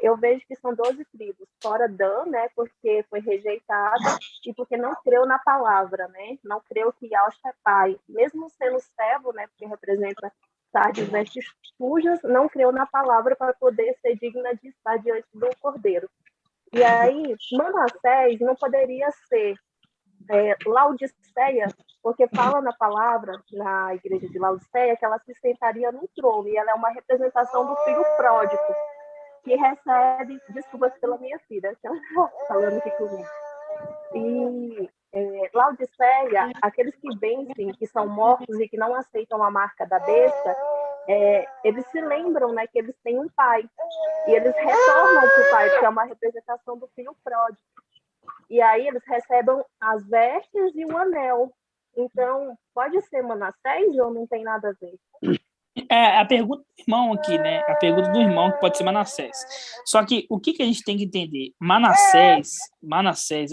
eu vejo que são 12 tribos, fora Dan, né? Porque foi rejeitada e porque não creu na palavra, né? Não creu que Yahshua é pai. Mesmo sendo servo, né? Porque representa estar de vestes sujas, não creu na palavra para poder ser digna de estar diante do Cordeiro. E aí, Manassés não poderia ser Laodiceia, porque fala na palavra, na igreja de Laodiceia, que ela se sentaria no trono, e ela é uma representação do filho pródigo, que recebe, desculpas pela minha filha, que ela está falando aqui comigo. E Laodiceia, aqueles que vencem, que são mortos e que não aceitam a marca da besta, eles se lembram, né, que eles têm um pai, e eles retornam para o pai, que é uma representação do filho pródigo. E aí eles recebem as vestes e o anel. Então, pode ser Manassés ou não tem nada a ver? A pergunta do irmão aqui, né? A pergunta do irmão que pode ser Manassés. Só que o que a gente tem que entender? Manassés,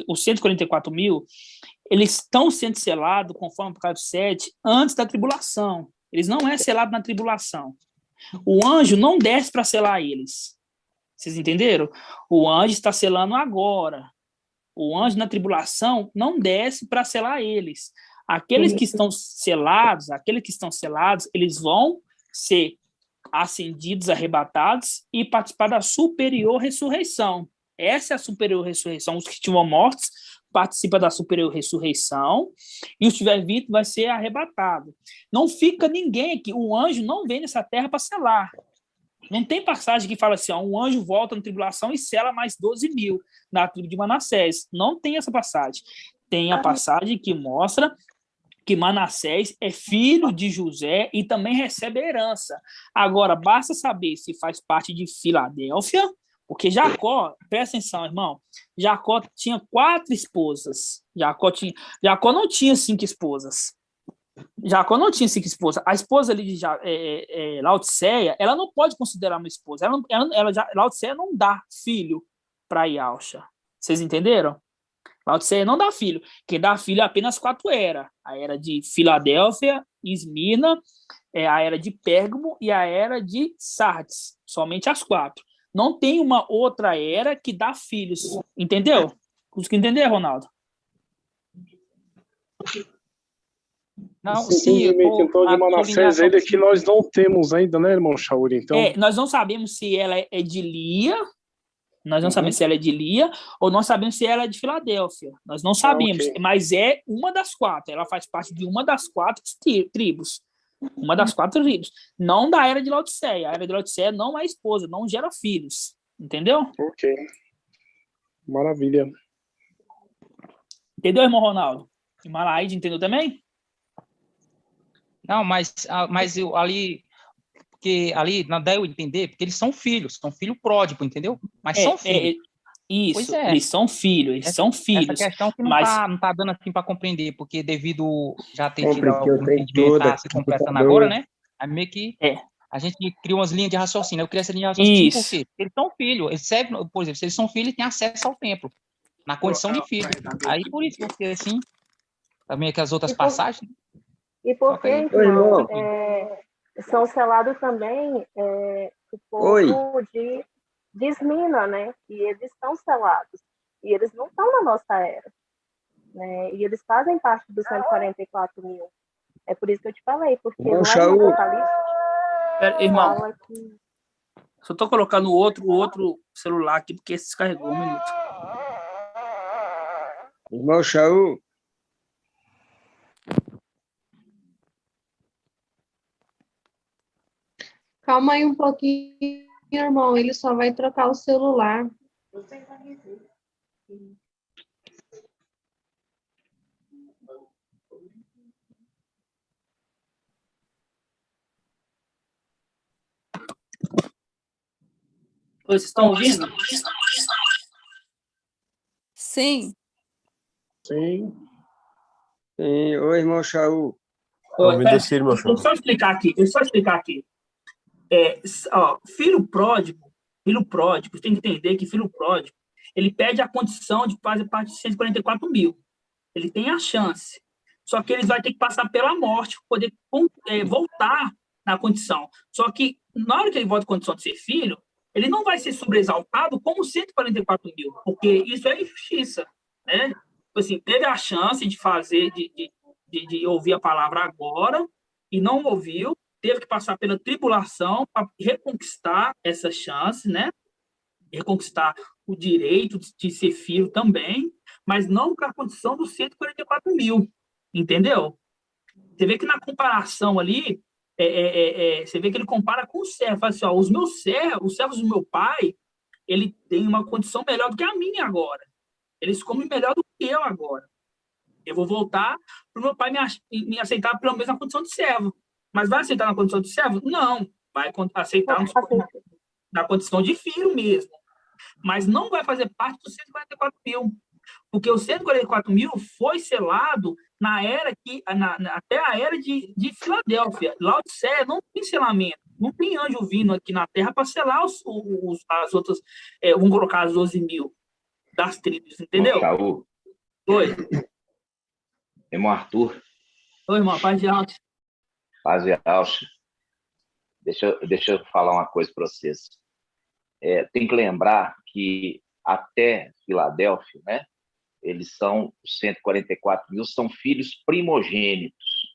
os 144 mil, eles estão sendo selados, conforme o Apocalipse 7, antes da tribulação. Eles não é selado na tribulação. O anjo não desce para selar eles. Vocês entenderam? O anjo está selando agora. O anjo na tribulação não desce para selar eles. Aqueles que estão selados, eles vão ser ascendidos, arrebatados e participar da superior ressurreição. Essa é a superior ressurreição. Os que estiverem mortos participam da superior ressurreição e os que estiverem vivos vai ser arrebatado. Não fica ninguém aqui. O anjo não vem nessa terra para selar. Não tem passagem que fala assim, um anjo volta na tribulação e sela mais 12 mil na tribo de Manassés. Não tem essa passagem. Tem a passagem que mostra que Manassés é filho de José e também recebe a herança. Agora, basta saber se faz parte de Filadélfia, porque Jacó, presta atenção, irmão, Jacó tinha 4 esposas. Jacó não tinha 5 esposas. Jacó não tinha 5 esposas. A esposa ali de Laodiceia, ela não pode considerar uma esposa. Laodiceia não dá filho para Yahshua. Vocês entenderam? Laodiceia não dá filho. Quem dá filho é apenas 4 eras. A era de Filadélfia, Esmirna, a era de Pérgamo e a era de Sardes. Somente as 4. Não tem uma outra era que dá filhos. Entendeu? Conseguiu entender, Ronaldo? Não, sim, então de Manassés ainda que nós não temos ainda, né, irmão Shauri? Então... nós não sabemos se ela é de Lia, nós não sabemos se ela é de Lia, ou nós sabemos se ela é de Filadélfia. Nós não sabemos, mas é uma das 4. Ela faz parte de uma das 4 tribos. Uma das 4 tribos. Não da era de Laodiceia. A era de Laodiceia não é esposa, não gera filhos. Entendeu? Ok. Maravilha. Entendeu, irmão Ronaldo? E Maraíde, entendeu também? Não, mas eu, ali, porque ali não dá eu entender, porque eles são filho pródigo, entendeu? Mas são filhos. Isso, eles são filhos, Essa questão que não tá dando assim para compreender, porque devido já ter tido algum entendimento tá se completando agora, né? Aí meio que a gente cria umas linhas de raciocínio. Eu queria essa linha de raciocínio por quê? Eles são filhos, eles servem, por exemplo, se eles são filhos, eles têm acesso ao templo, na condição de filho. Aí por isso, porque assim, também que as outras passagens. E porque, então, são selados também o povo de Esmirna, né? E eles estão selados. E eles não estão na nossa era. Né? E eles fazem parte dos 144 mil. É por isso que eu te falei, porque lá no Apocalipse irmão, fala que... só tô colocando o outro celular aqui, porque esse descarregou um minuto. Irmão Shaul. Calma aí um pouquinho, irmão. Ele só vai trocar o celular. Vocês estão ouvindo? Sim. Sim. Oi, irmão Shaul. Deixa eu só explicar aqui. Filho pródigo, tem que entender que filho pródigo, ele perde a condição de fazer parte de 144 mil. Ele tem a chance. Só que ele vai ter que passar pela morte para poder voltar na condição. Só que, na hora que ele volta à condição de ser filho, ele não vai ser sobreexaltado como 144 mil, porque isso é injustiça, né? Assim, teve a chance de fazer, de ouvir a palavra agora, e não ouviu, teve que passar pela tribulação para reconquistar essa chance, né? Reconquistar o direito de ser filho também, mas não com a condição dos 144 mil, entendeu? Você vê que na comparação ali, você vê que ele compara com o servo, fala assim, os servos do meu pai, ele tem uma condição melhor do que a minha agora. Eles comem melhor do que eu agora. Eu vou voltar para o meu pai me aceitar pelo menos na condição de servo. Mas vai aceitar na condição de servo? Não. Vai aceitar na condição de filho mesmo. Mas não vai fazer parte dos 144 mil. Porque os 144 mil foi selado até a era de Filadélfia. Laodiceia não tem selamento. Não tem anjo vindo aqui na terra para selar as outras, vamos colocar as 12 mil das tribos, entendeu? Saúl. Oi. Irmão Arthur. Oi, irmão. Paz de alto. Paz e alça. Deixa eu falar uma coisa para vocês. Tem que lembrar que até Filadélfia, né, eles são, os 144 mil, são filhos primogênitos.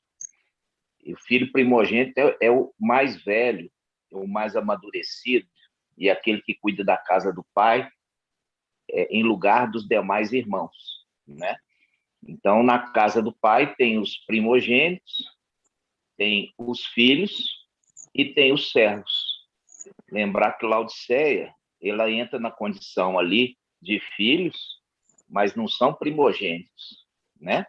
E o filho primogênito é o mais velho, é o mais amadurecido, e aquele que cuida da casa do pai, em lugar dos demais irmãos, né? Então, na casa do pai tem os primogênitos, tem os filhos e tem os servos. Lembrar que Laodiceia, ela entra na condição ali de filhos, mas não são primogênitos, né?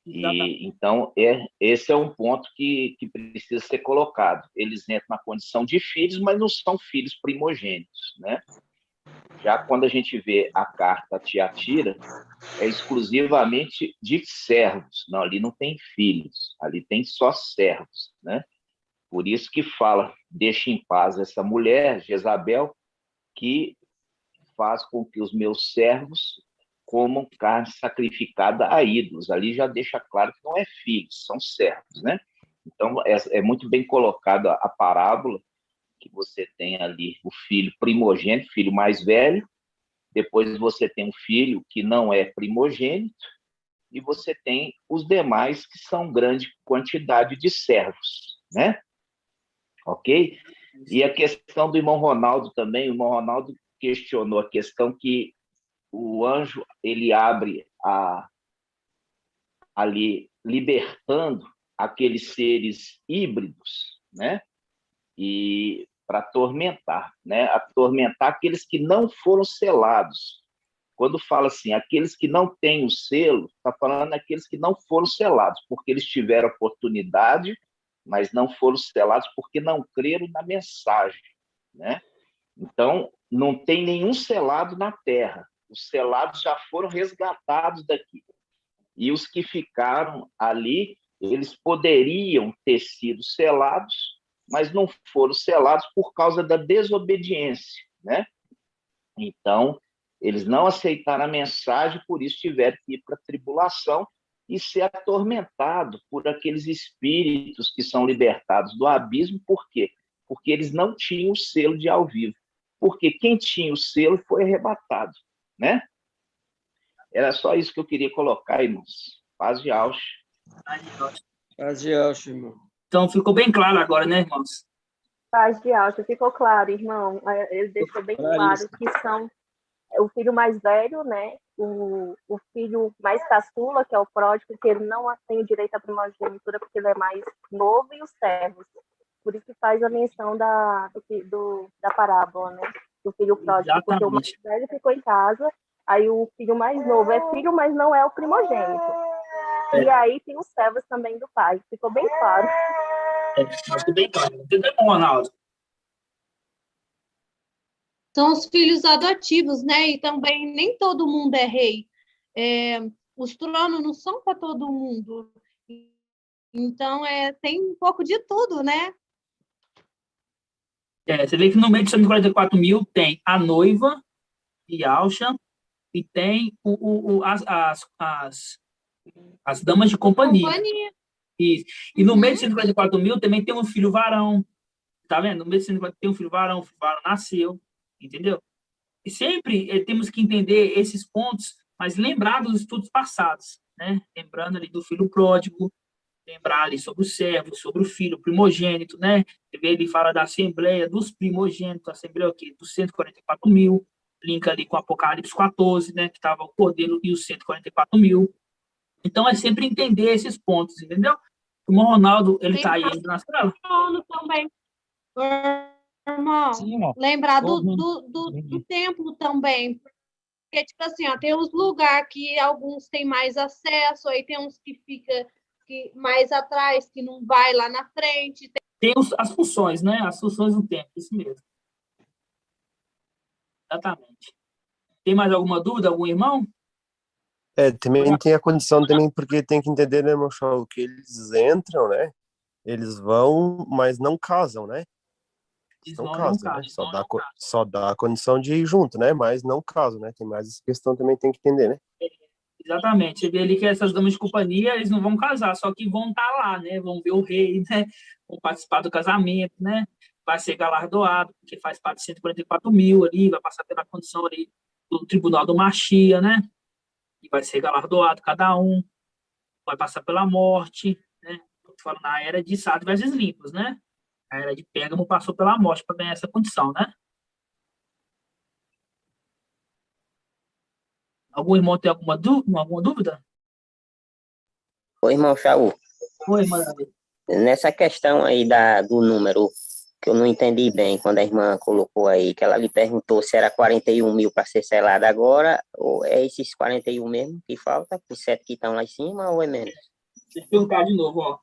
E, então, esse é um ponto que precisa ser colocado. Eles entram na condição de filhos, mas não são filhos primogênitos, né? Já quando a gente vê a carta a Tiatira, é exclusivamente de servos. Não, ali não tem filhos, ali tem só servos, né? Por isso que fala, deixa em paz essa mulher, Jezabel, que faz com que os meus servos comam carne sacrificada a ídolos. Ali já deixa claro que não é filhos, são servos, né? Então, é muito bem colocada a parábola, que você tem ali o filho primogênito, filho mais velho, depois você tem um filho que não é primogênito, e você tem os demais que são grande quantidade de servos, né? Ok? E a questão do irmão Ronaldo também, o irmão Ronaldo questionou a questão que o anjo, ele abre ali, libertando aqueles seres híbridos, né? E para atormentar, né? Atormentar aqueles que não foram selados. Quando fala assim, aqueles que não têm o selo, está falando aqueles que não foram selados, porque eles tiveram oportunidade, mas não foram selados porque não creram na mensagem, né? Então, não tem nenhum selado na terra. Os selados já foram resgatados daqui. E os que ficaram ali, eles poderiam ter sido selados, mas não foram selados por causa da desobediência, né? Então, eles não aceitaram a mensagem, por isso tiveram que ir para a tribulação e ser atormentados por aqueles espíritos que são libertados do abismo. Por quê? Porque eles não tinham o selo de ao vivo. Porque quem tinha o selo foi arrebatado, né? Era só isso que eu queria colocar, irmãos. Paz e auxe. Paz e auxe, irmão. Então, ficou bem claro agora, né, irmãos? Paz de alto, ficou claro, irmão. Ele deixou bem claro que são o filho mais velho, né? O filho mais caçula, que é o pródigo, que ele não tem o direito à primogenitura porque ele é mais novo, e os servos. Por isso que faz a menção da parábola, né? Do filho pródigo, Exatamente. porque o mais velho ficou em casa, aí o filho mais novo é filho, mas não é o primogênito. E aí tem os servos também do pai. Ficou bem claro. Ficou bem claro. Entendeu, Ronaldo? São os filhos adotivos, né? E também nem todo mundo é rei. Os tronos não são para todo mundo. Então, tem um pouco de tudo, né? Você vê que no meio de 144 mil tem a noiva, Yalcha, e tem as damas de companhia. Isso. E no meio de 144 mil também tem um filho varão. Tá vendo? No meio de 144 tem um filho varão, o filho varão nasceu. Entendeu? E sempre temos que entender esses pontos, mas lembrar dos estudos passados, né? Lembrando ali do filho pródigo, lembrar ali sobre o servo, sobre o filho primogênito, né? Ele fala da assembleia dos primogênitos, a assembleia o quê? Dos 144 mil, linka ali com Apocalipse 14, né? Que estava o cordeiro e os 144 mil. Então, é sempre entender esses pontos, entendeu? O Ronaldo, ele está aí na sala? Também. Irmão, Sim, irmão. lembrar do templo também. Porque, tipo assim, ó, tem uns lugares que alguns têm mais acesso, aí tem uns que fica mais atrás, que não vai lá na frente. Tem as funções, né? As funções do templo, isso mesmo. Exatamente. Tem mais alguma dúvida, algum irmão? Também tem a condição também, porque tem que entender, né, Mochal, que eles entram, né? Eles vão, mas não casam, né? Não casam, né? Só dá a condição de ir junto, né? Mas não casam, né? Tem mais essa questão também, tem que entender, né? Exatamente. Você vê ali que essas damas de companhia, eles não vão casar, só que vão estar lá, né? Vão ver o rei, né? Vão participar do casamento, né? Vai ser galardoado, porque faz parte de 144 mil ali, vai passar pela condição ali do tribunal do Machia, né? E vai ser galardoado cada um, vai passar pela morte, né? Estou falando na era de Sardes versus Limpos, né? A era de Pérgamo passou pela morte para ganhar essa condição, né? Algum irmão tem alguma dúvida? Oi, irmão Shaul. Oi, irmã. Nessa questão aí do número, que eu não entendi bem, quando a irmã colocou aí, que ela lhe perguntou se era 41 mil para ser selado agora, ou é esses 41 mesmo que falta, os 7 que estão lá em cima, ou é menos? Deixa eu perguntar de novo, ó.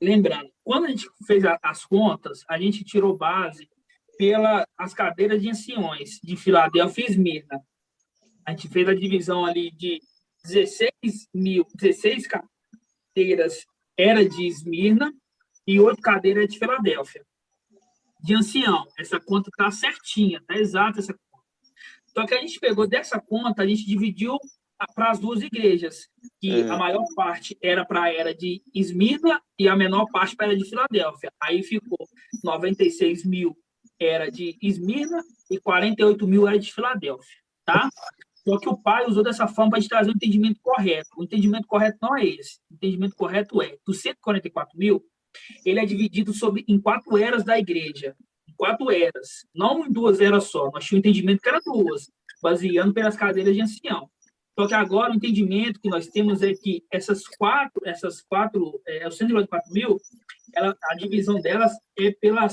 Lembrando, quando a gente fez as contas, a gente tirou base pelas cadeiras de anciões de Filadélfia e Esmirna. A gente fez a divisão ali de 16 cadeiras era de Esmirna e 8 cadeiras de Filadélfia. De ancião, essa conta está certinha, está exata essa conta. Só que a gente pegou dessa conta, a gente dividiu para as duas igrejas, que a maior parte era para a era de Esmirna e a menor parte para a era de Filadélfia. Aí ficou 96 mil era de Esmirna e 48 mil era de Filadélfia, tá? Só que o pai usou dessa forma para a gente trazer o entendimento correto. O entendimento correto não é esse. O entendimento correto é, dos 144 mil, ele é dividido em 4 eras da igreja. Em 4 eras, não em 2 eras só. Nós tínhamos um entendimento que era 2, baseando pelas cadeiras de ancião. Só que agora o entendimento que nós temos é que os 144 mil, a divisão delas é pela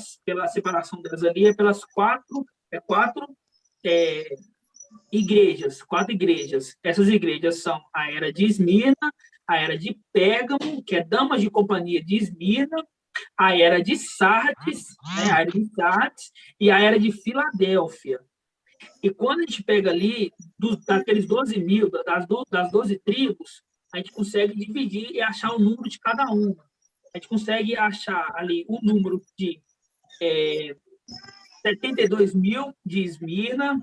separação delas ali, é pelas 4 igrejas, 4 igrejas. Essas igrejas são a era de Esmirna, a era de Pérgamo, que é damas de companhia de Esmirna, a era de Sardes, né, a era de Sardes, e a era de Filadélfia. E quando a gente pega ali, daqueles 12 mil, das 12 tribos, a gente consegue dividir e achar o número de cada uma. A gente consegue achar ali o número de 72 mil de Esmirna,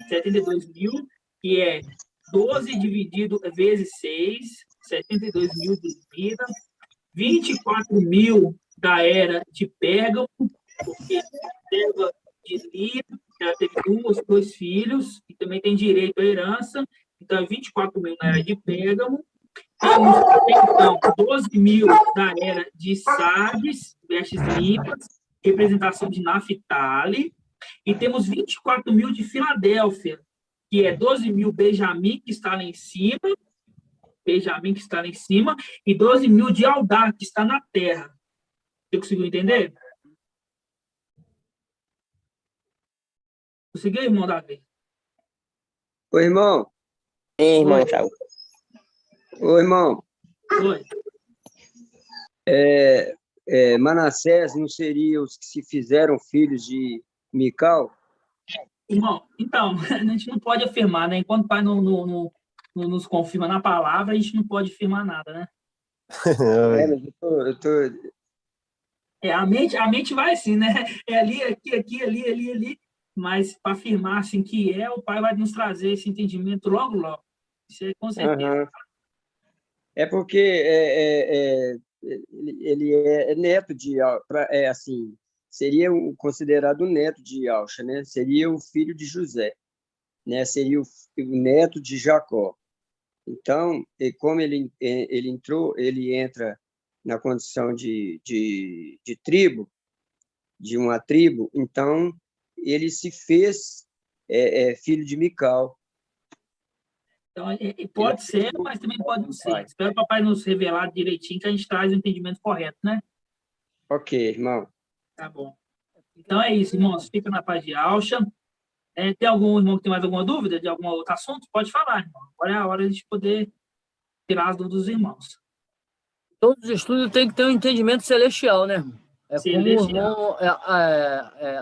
72 mil, que é 12 dividido vezes 6, 72 mil de Esmirna, 24 mil da era de Pérgamo, porque Pérgamo de Lia, ela teve 2 filhos, e também tem direito à herança, então é 24 mil na era de Pérgamo. Temos, então, 12 mil da era de Sardes, vestes limpas, representação de Naphtali, e temos 24 mil de Filadélfia, que é 12 mil Benjamim, que está lá em cima, e 12 mil de Aldar, que está na terra. Você conseguiu entender? Conseguiu, irmão Davi? Oi, irmão. Sim, irmão, tchau. Oi, irmão. Oi. Manassés não seria os que se fizeram filhos de Mical? Irmão, então, a gente não pode afirmar, né? Enquanto o pai não nos confirma na palavra, a gente não pode afirmar nada, né? Mas eu tô... A mente vai assim, né? É ali, aqui, ali. Mas para afirmar assim que o Pai vai nos trazer esse entendimento logo, logo. Isso é com certeza. Aham. É porque ele é neto de, assim, seria considerado neto de Alcha, né? Seria o filho de José, né? Seria o neto de Jacó. Então, como ele entra na condição de tribo, de uma tribo, então ele se fez filho de Mical. Então, pode ser, mas também pode não ser. Espero o papai nos revelar direitinho que a gente traz o entendimento correto, né? Ok, irmão. Tá bom. Então é isso, irmãos. Fica na paz de Alcha. Tem algum irmão que tem mais alguma dúvida de algum outro assunto? Pode falar, irmão. Agora é a hora de a gente poder tirar as dúvidas dos irmãos. Todos os estudos têm que ter um entendimento celestial, né, irmão? Como o irmão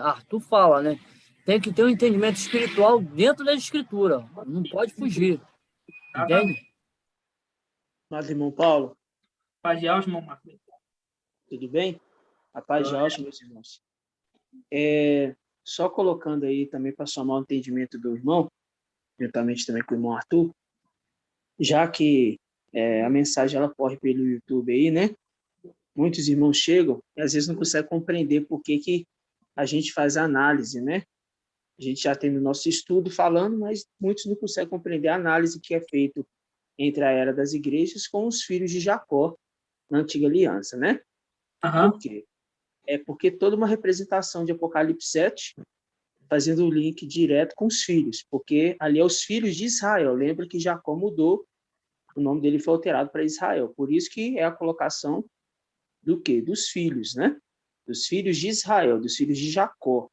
Arthur fala, né? Tem que ter um entendimento espiritual dentro da escritura. Não pode fugir. Entende? Mas, irmão Paulo. Paz de Alcha, irmão Marcos. Tudo bem? A paz de Alcha, meus irmãos. Só colocando aí também para somar o entendimento do irmão, juntamente também com o irmão Arthur, já que a mensagem ela corre pelo YouTube aí, né? Muitos irmãos chegam e às vezes não conseguem compreender por que a gente faz a análise, né? A gente já tem no nosso estudo falando, mas muitos não conseguem compreender a análise que é feita entre a era das igrejas com os filhos de Jacó na antiga aliança, né? Por quê? Porque toda uma representação de Apocalipse 7 fazendo o link direto com os filhos, porque ali é os filhos de Israel. Lembra que Jacó mudou, o nome dele foi alterado para Israel. Por isso que é a colocação do quê? Dos filhos, né? Dos filhos de Israel, dos filhos de Jacó.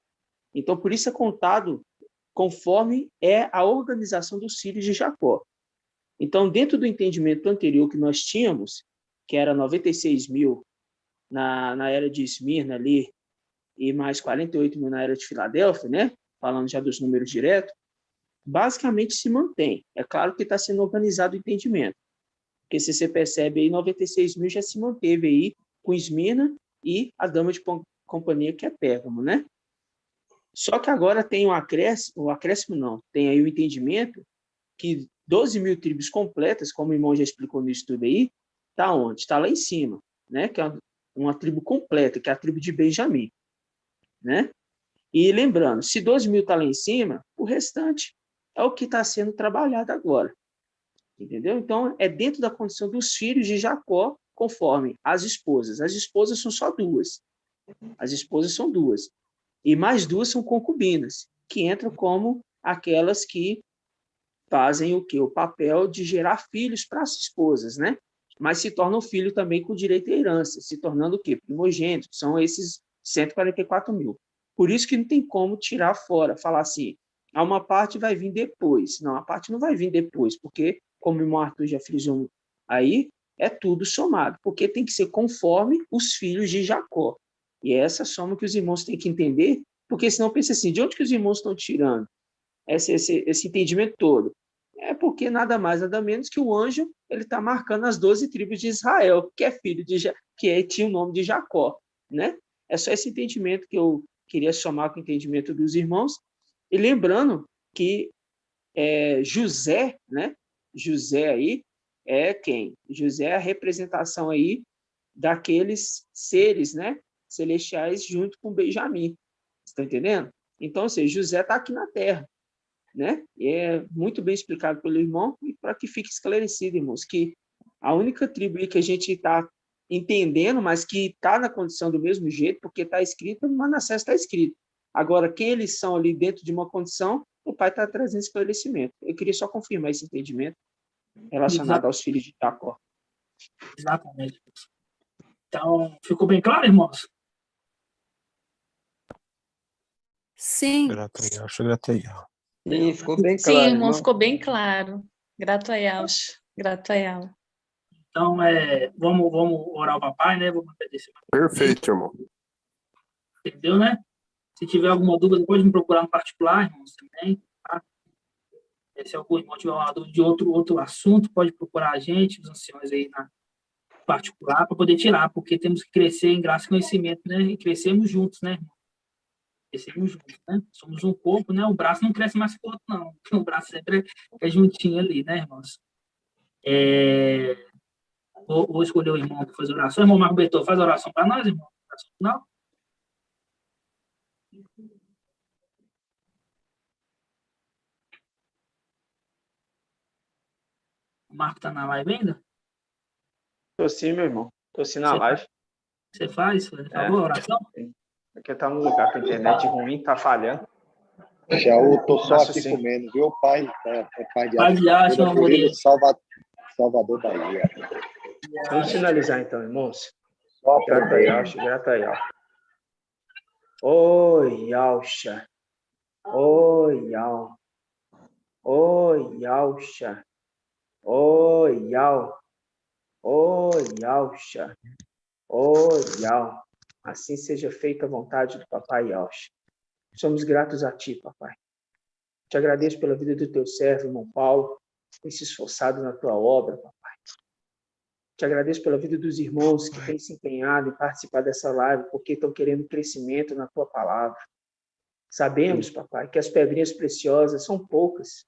Então, por isso é contado conforme é a organização dos filhos de Jacó. Então, dentro do entendimento anterior que nós tínhamos, que era 96 mil na era de Esmirna ali, e mais 48 mil na era de Filadélfia, né? Falando já dos números diretos, basicamente se mantém. É claro que está sendo organizado o entendimento, porque se você percebe aí, 96 mil já se manteve aí com Esmirna e a dama de companhia, que é Pérgamo, né? Só que agora tem o acréscimo não, tem aí o entendimento que 12 mil tribos completas, como o irmão já explicou no estudo aí, está onde? Está lá em cima, né? Que é uma tribo completa, que é a tribo de Benjamim, né? E lembrando, se 12 mil está lá em cima, o restante é o que está sendo trabalhado agora, entendeu? Então, é dentro da condição dos filhos de Jacó, conforme as esposas. As esposas são só duas. As esposas são duas. E mais duas são concubinas, que entram como aquelas que fazem o quê? O papel de gerar filhos para as esposas, né? Mas se tornam filho também com direito à herança, se tornando o quê? Primogênitos, que são esses 144 mil. Por isso que não tem como tirar fora, falar assim, uma parte vai vir depois. Não, a parte não vai vir depois, porque, como o irmão Arthur já frisou aí, é tudo somado, porque tem que ser conforme os filhos de Jacó. E é essa soma que os irmãos têm que entender, porque senão pensa assim, de onde que os irmãos estão tirando esse entendimento todo? É porque nada mais, nada menos que o anjo ele está marcando as 12 tribos de Israel, que é filho tinha o nome de Jacó, né? É só esse entendimento que eu queria somar com o entendimento dos irmãos. E lembrando que José, né? José aí é quem? José é a representação aí daqueles seres, né? Celestiais junto com Benjamim. Está entendendo? Então, ou seja, José está aqui na Terra, né? E é muito bem explicado pelo irmão, e para que fique esclarecido, irmãos, que a única tribo aí que a gente está entendendo, mas que está na condição do mesmo jeito, porque está escrito, no Manassés está escrito. Agora, quem eles são ali dentro de uma condição, o pai está trazendo esclarecimento. Eu queria só confirmar esse entendimento relacionado aos filhos de Jacó. Exatamente. Então, ficou bem claro, irmãos? Sim. Sim, ficou bem claro. Sim, irmão, irmão. ficou bem claro. Grato a Deus. Grato a Deus. Então, vamos orar ao papai, né? Vamos agradecer. Perfeito, irmão. Entendeu, né? Se tiver alguma dúvida, pode me procurar no particular, irmãos, também. Tá? Se algum irmão tiver uma dúvida de outro assunto, pode procurar a gente, os anciões aí particular para poder tirar, porque temos que crescer em graça e conhecimento, né? E crescemos juntos, né? Crescemos juntos, né? Somos um corpo, né? O braço não cresce mais que o outro, não. O braço sempre é juntinho ali, né, irmãos? Vou escolher o irmão para fazer oração. Irmão Marco Bertô, faz oração para nós, irmão? Oração final. O Marco está na live ainda? Tô sim, meu irmão. Tô sim na live. Você faz? Por favor, oração? Aqui tá num lugar com a internet ruim, tá falhando. Eu tô só Nossa, aqui sim. comendo, viu, pai? Pai de Pai de Acho, meu amor. Salvador, Bahia. Vamos finalizar então, irmãos. Só Grata Yalcha, grata Yalcha. Oi, Yalcha. Oi, Yal. Oi, Yalcha. Oi, Yal. Oi, Yalcha. Oi, Yal. Assim seja feita a vontade do Papai Yalcha. Somos gratos a Ti, Papai. Te agradeço pela vida do Teu servo, irmão Paulo, que tem se esforçado na Tua obra, Papai. Te agradeço pela vida dos irmãos que têm se empenhado em participar dessa live, porque estão querendo crescimento na Tua palavra. Sabemos, Papai, que as pedrinhas preciosas são poucas.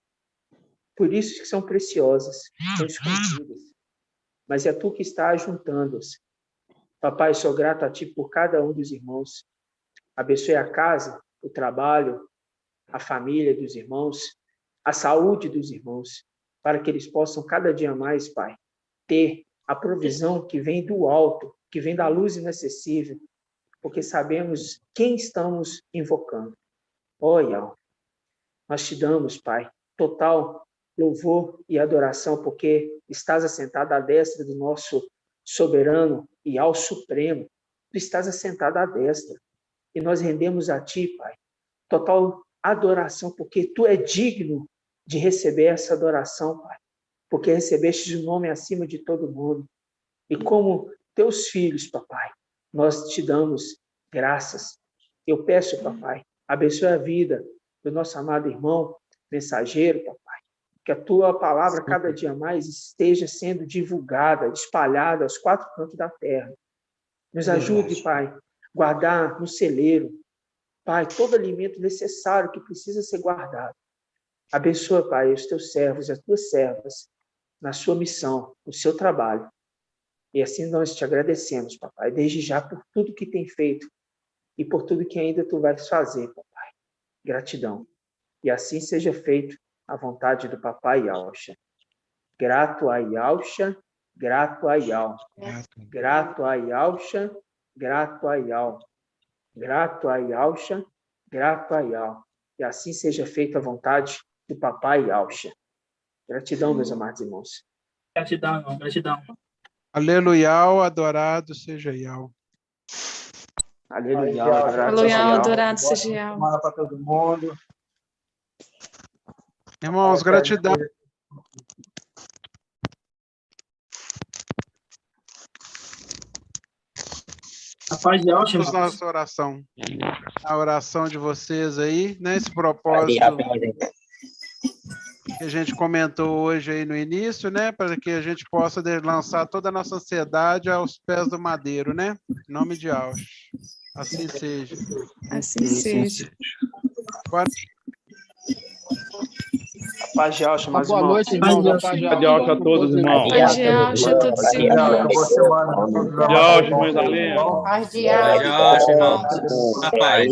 Por isso que são preciosas, são escondidas. Mas é Tu que está ajuntando-as. Papai, sou grato a Ti por cada um dos irmãos. Abençoe a casa, o trabalho, a família dos irmãos, a saúde dos irmãos, para que eles possam cada dia mais, Pai, ter a provisão que vem do alto, que vem da luz inacessível, porque sabemos quem estamos invocando. Olha, nós te damos, Pai, total louvor e adoração, porque estás assentado à destra do nosso soberano e ao Supremo. Tu estás assentado à destra. E nós rendemos a Ti, Pai, total adoração, porque Tu é digno de receber essa adoração, Pai, porque recebeste o nome acima de todo mundo. E como Teus filhos, Papai, nós te damos graças. Eu peço, Papai, abençoe a vida do nosso amado irmão, mensageiro, Papai, que a Tua palavra cada dia mais esteja sendo divulgada, espalhada aos quatro cantos da terra. Nos ajude, Pai, guardar no celeiro, Pai, todo alimento necessário que precisa ser guardado. Abençoa, Pai, os Teus servos e as Tuas servas na sua missão, no seu trabalho. E assim nós te agradecemos, Papai, desde já por tudo que tem feito e por tudo que ainda Tu vais fazer, Papai. Gratidão. E assim seja feito a vontade do Papai Yalcha. Grato a Yalcha, grato a Yal. Grato a Yalcha, grato a Yal. Grato a Yalcha, grato a Yal. E assim seja feita a vontade do Papai Yalcha. Gratidão, meus amados irmãos. Gratidão, irmão. Gratidão. Aleluia, adorado seja Yal. Aleluia, adorado seja Yal. Semana para todo mundo. Irmãos, gratidão. A paz de Yalcha, irmãos. Nossa oração. A oração de vocês aí, né? Esse propósito que a gente comentou hoje aí no início, né? Para que a gente possa lançar toda a nossa ansiedade aos pés do madeiro, né? Em nome de Yalcha. Assim seja. Assim seja. Paz de Yalcha, mais boa irmão. noite, irmãos. Paz de Yalcha a todos, irmãos. Paz de Yalcha a todos, irmãos. Boa semana. Paz de Yalcha, irmãos. Paz de Yalcha, irmãos. A paz.